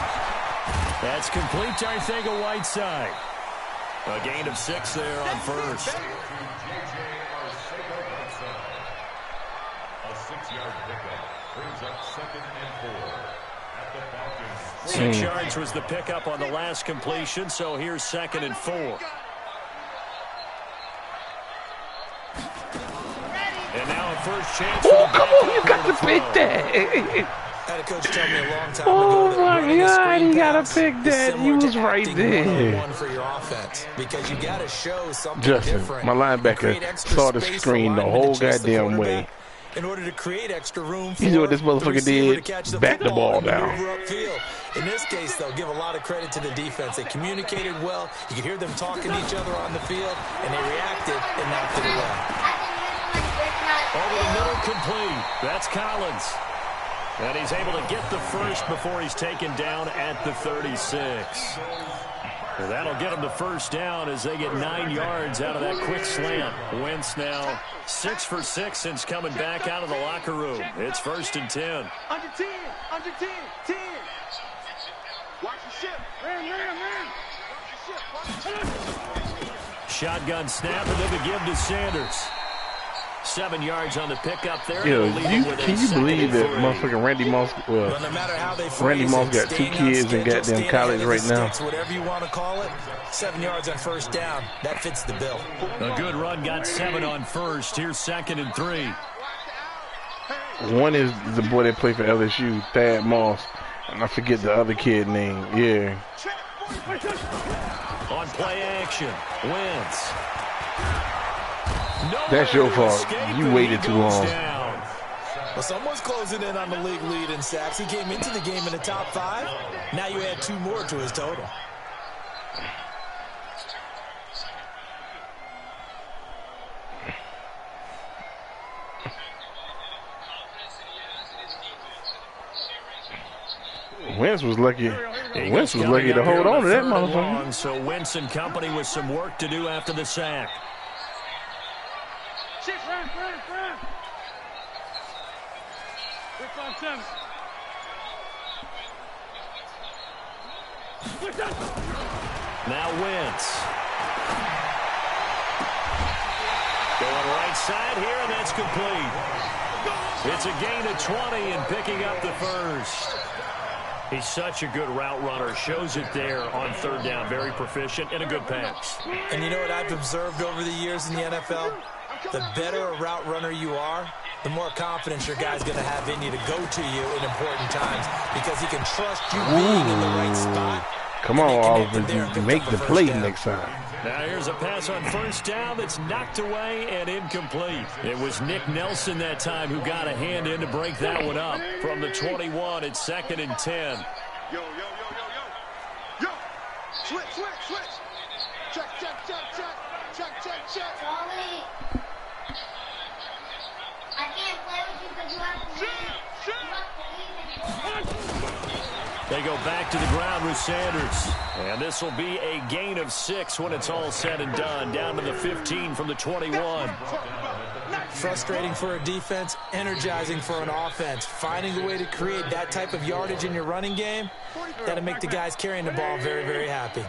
That's complete to Arcega-Whiteside. A gain of 6 there on first. A 6-yard pickup brings up 2nd and 4 at the Falcons. 6 yards was the pickup on the last completion, so here's 2nd and 4. And now a first chance. Oh, come on, you got to pick that. Had a coach tell me a long time Oh ago my God, he got to pick is that. He similar was to right acting there. one for your offense, because you got to show something Justin, different. my linebacker, Create extra saw the space for screen the linemen whole to chase the goddamn way. quarterback in order to create extra room for You see what this the motherfucker receiver did? to catch the Back the football ball and down. maneuver upfield. In this case, though, give a lot of credit to the defense. They communicated well. You could hear them talking to each other on the field, and they reacted and knocked it away. Over the middle, complete. That's Collins. And he's able to get the first before he's taken down at the 36. Well, that'll get him the first down as they get 9 yards out of that quick slant. Wentz now 6 for 6 since coming back out of the locker room. It's 1st and 10. Under 10. 10. Watch the ship. Shotgun snap, and then the give to Sanders. 7 yards on the pickup there. Can you believe that motherfucking Randy Moss? Well, no matter how they Randy Moss got 2 kids in goddamn college right now. Whatever you want to call it, 7 yards on first down. That fits the bill. A good run, got 7 on first. Here's 2nd and 3. One is the boy that played for LSU, Thad Moss, and I forget the other kid name. Yeah. On play action, Wentz. That's your fault. You waited too long. Well, someone's closing in on the league lead in sacks. He came into the game in the top 5. Now you add 2 more to his total. Wentz was lucky. Wentz was lucky to hold on to that motherfucker. So Wentz and company with some work to do after the sack. Now Wentz. Going right side here, and that's complete. It's a gain of 20 and picking up the first. He's such a good route runner. Shows it there on 3rd down. Very proficient and a good pass. And you know what I've observed over the years in the NFL? The better a route runner you are, the more confidence your guy's going to have in you to go to you in important times because he can trust you being in the right spot. Come on, Oliver, make the play next time. Now here's a pass on 1st down that's knocked away and incomplete. It was Nick Nelson that time who got a hand in to break that one up. From the 21, it's 2nd and 10. Yo. Switch. Check. Charlie, I can't play with you because you have to They go back to the ground with Sanders. And this will be a gain of 6 when it's all said and done. Down to the 15 from the 21. Frustrating for a defense, energizing for an offense. Finding a way to create that type of yardage in your running game, that'll make the guys carrying the ball very, very happy.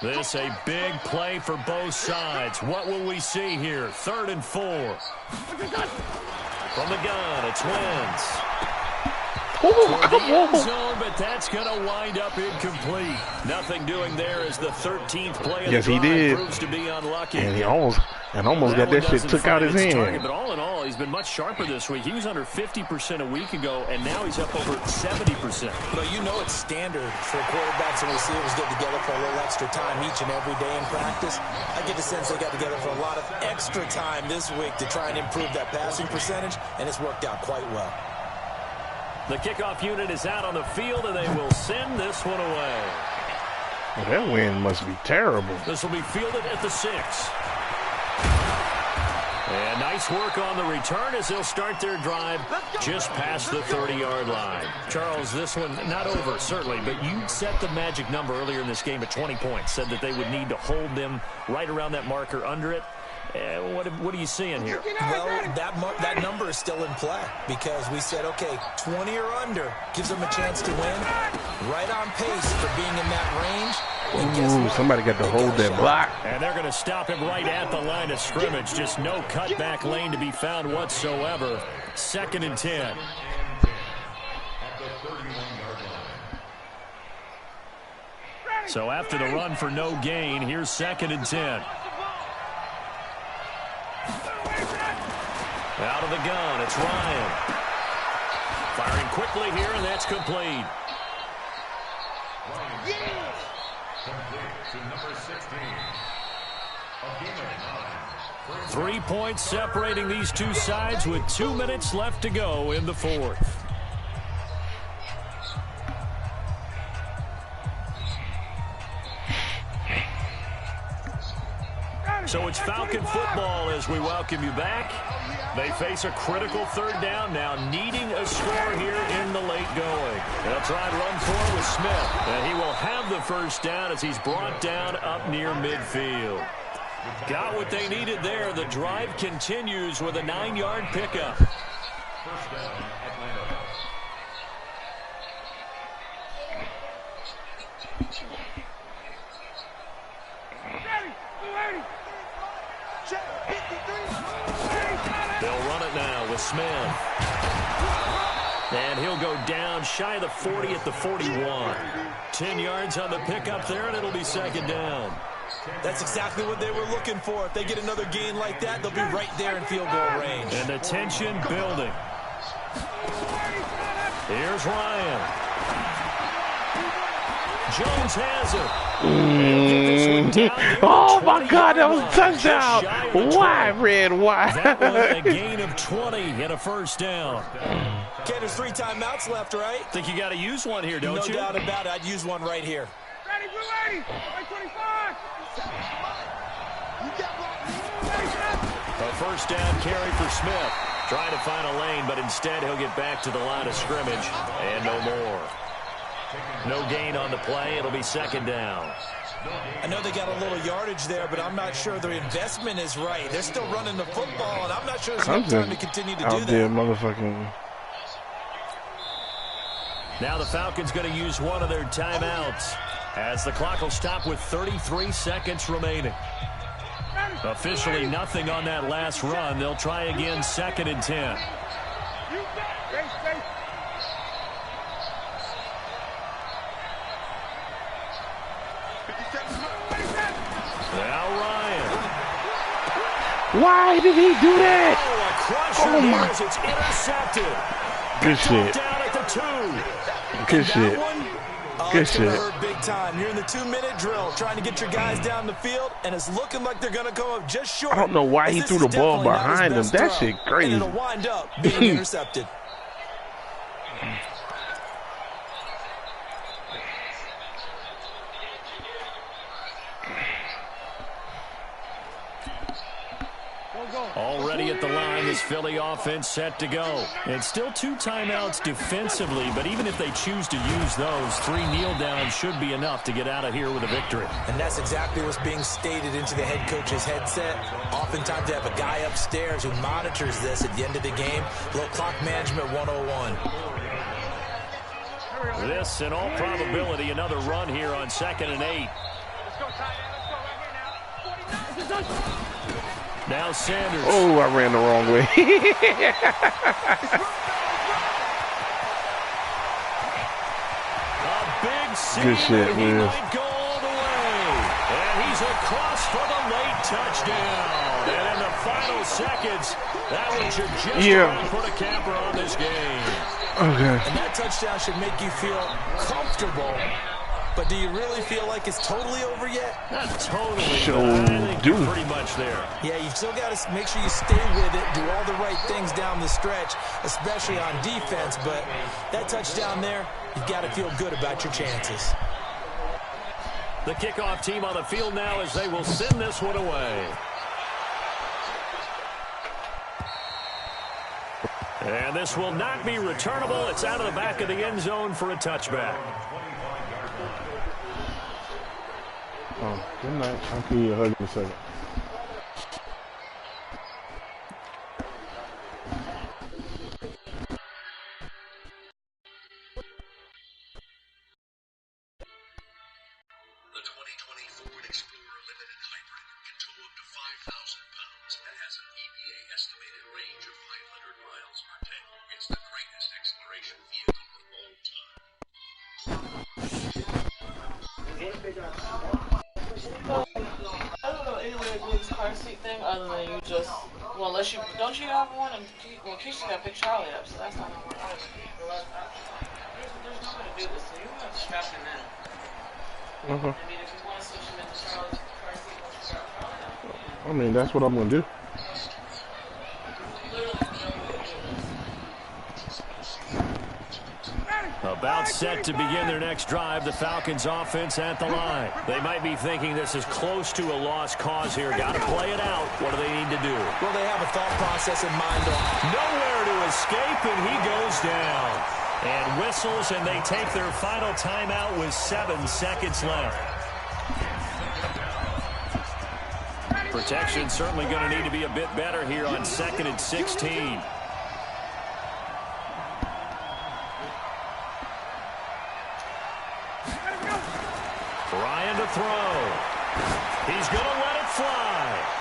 This a big play for both sides. What will we see here? 3rd and 4. From the gun, it's Wentz. The end zone, but that's going to wind up incomplete. Nothing doing there as the 13th play of the drive proves to be unlucky. And he almost got that shit took out his hand. But all in all, he's been much sharper this week. He was under 50% a week ago, and now he's up over 70%. But you know it's standard for quarterbacks and receivers get together for a little extra time each and every day in practice. I get the sense they got together for a lot of extra time this week to try and improve that passing percentage, and it's worked out quite well. The kickoff unit is out on the field, and they will send this one away. Well, that wind must be terrible. This will be fielded at the 6. And nice work on the return as they'll start their drive just past the 30-yard line. Charles, this one not over, certainly, but you set the magic number earlier in this game at 20 points. Said that they would need to hold them right around that marker under it. What are you seeing here? Well, that number is still in play because we said, okay, 20 or under gives them a chance to win. Right on pace for being in that range. Ooh, somebody got to hold that block. And they're going to stop him right at the line of scrimmage. Just no cutback lane to be found whatsoever. 2nd and 10. So after the run for no gain, here's 2nd and 10. Out of the gun, it's Ryan. Firing quickly here, and that's complete. Complete to number 16. 3 points separating these two sides with 2 minutes left to go in the 4th. So it's Falcon football as we welcome you back. They face a critical 3rd down now, needing a score here in the late going. They'll try and run for with Smith. And he will have the 1st down as he's brought down up near midfield. Got what they needed there. The drive continues with a 9-yard pickup. 1st down, Atlanta. They'll run it now with Smith. And he'll go down shy of the 40 at the 41. 10 yards on the pickup there, and it'll be second down. That's exactly what they were looking for. If they get another gain like that, they'll be right there in field goal range. And the tension building. Here's Ryan. Jones has it. Oh, my God, that was a touchdown. Why, Red? Why? That was a gain of 20 and a first down. Okay, there's 3 timeouts left, right? Think you got to use one here, don't you? No doubt about it. I'd use one right here. Ready, we're ready. 25. A first down carry for Smith. Trying to find a lane, but instead he'll get back to the line of scrimmage. And no more. No gain on the play. It'll be second down. I know they got a little yardage there, but I'm not sure their investment is right. They're still running the football, and I'm not sure there's enough time to continue to do that. There, motherfucking. Now the Falcons going to use one of their timeouts as the clock will stop with 33 seconds remaining. Officially nothing on that last run. They'll try again, 2nd and 10. Now Ryan. Why did he do that? Oh my! It's intercepted. Good shit. Down at the 2. Good shit. Good shit. Hurt big time. You're in the 2-minute drill, trying to get your guys down the field, and it's looking like they're going to come up just short. I don't know why he threw the ball behind him. That shit crazy. And it'll wind up being intercepted. Already at the line, this Philly offense set to go. And still 2 timeouts defensively, but even if they choose to use those, 3 kneel downs should be enough to get out of here with a victory. And that's exactly what's being stated into the head coach's headset. Oftentimes they have a guy upstairs who monitors this at the end of the game. A little clock management 101. This, in all probability, another run here on 2nd and 8. Now Sanders. Oh, I ran the wrong way. A big good shit, he man. might go all the way. And he's across for the late touchdown. And in the final seconds, that one should just about put a capper on this game. Okay. And that touchdown should make you feel comfortable. But do you really feel like it's totally over yet? Not totally, but I think you're pretty much there. Yeah, you've still got to make sure you stay with it, do all the right things down the stretch, especially on defense. But that touchdown there, you've got to feel good about your chances. The kickoff team on the field now as they will send this one away. And this will not be returnable. It's out of the back of the end zone for a touchback. Oh, good night. I'll give you a hug in a second. The 2020 Ford Explorer Limited Hybrid can tow up to 5,000 pounds and has an EPA estimated range of 500 miles per tank. It's the greatest exploration vehicle of all time. I don't know any way to do this car seat thing other than you just, well, unless you, don't you have one? And, well, Keisha got to pick Charlie up, so that's not going to work. There's no way to do this, so you have to strap him in. I mean, if you want to switch him into Charlie's car seat, once you strap Charlie in. I mean, that's what I'm going to do. About set to begin their next drive, the Falcons offense at the line. They might be thinking this is close to a lost cause here. Got to play it out. What do they need to do? Well, they have a thought process in mind. Nowhere to escape, and he goes down. And whistles, and they take their final timeout with 7 seconds left. Protection certainly going to need to be a bit better here on 2nd and 16. Ryan to throw. He's going to let it fly.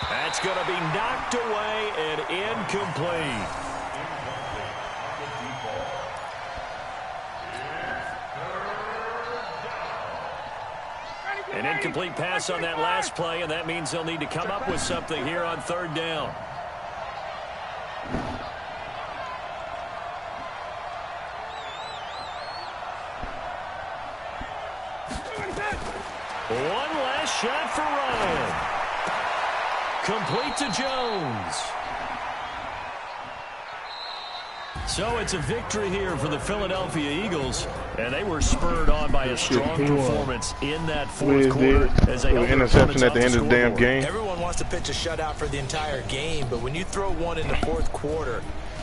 That's going to be knocked away and incomplete. An incomplete pass on that last play, and that means they'll need to come up with something here on third down. One last shot for Ryan. Complete to Jones. So it's a victory here for the Philadelphia Eagles, and they were spurred on by a strong performance in that fourth quarter as they held interception at the end of the damn game. Everyone wants to pitch a shutout for the entire game, but when you throw one in the fourth quarter,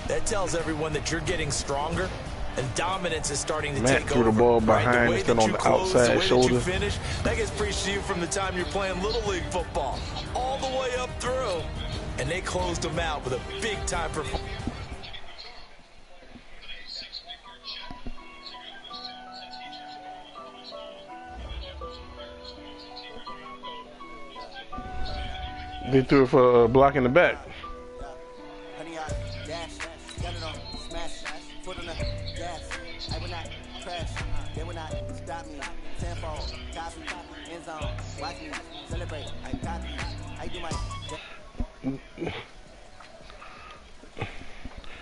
that tells everyone that you're getting stronger and dominance is starting to take over. Matt threw the ball behind instead on the outside shoulder. That gets preached to you from the time you're playing Little League football all the way up through, and they closed them out with a big-time performance. They threw it for a block in the back.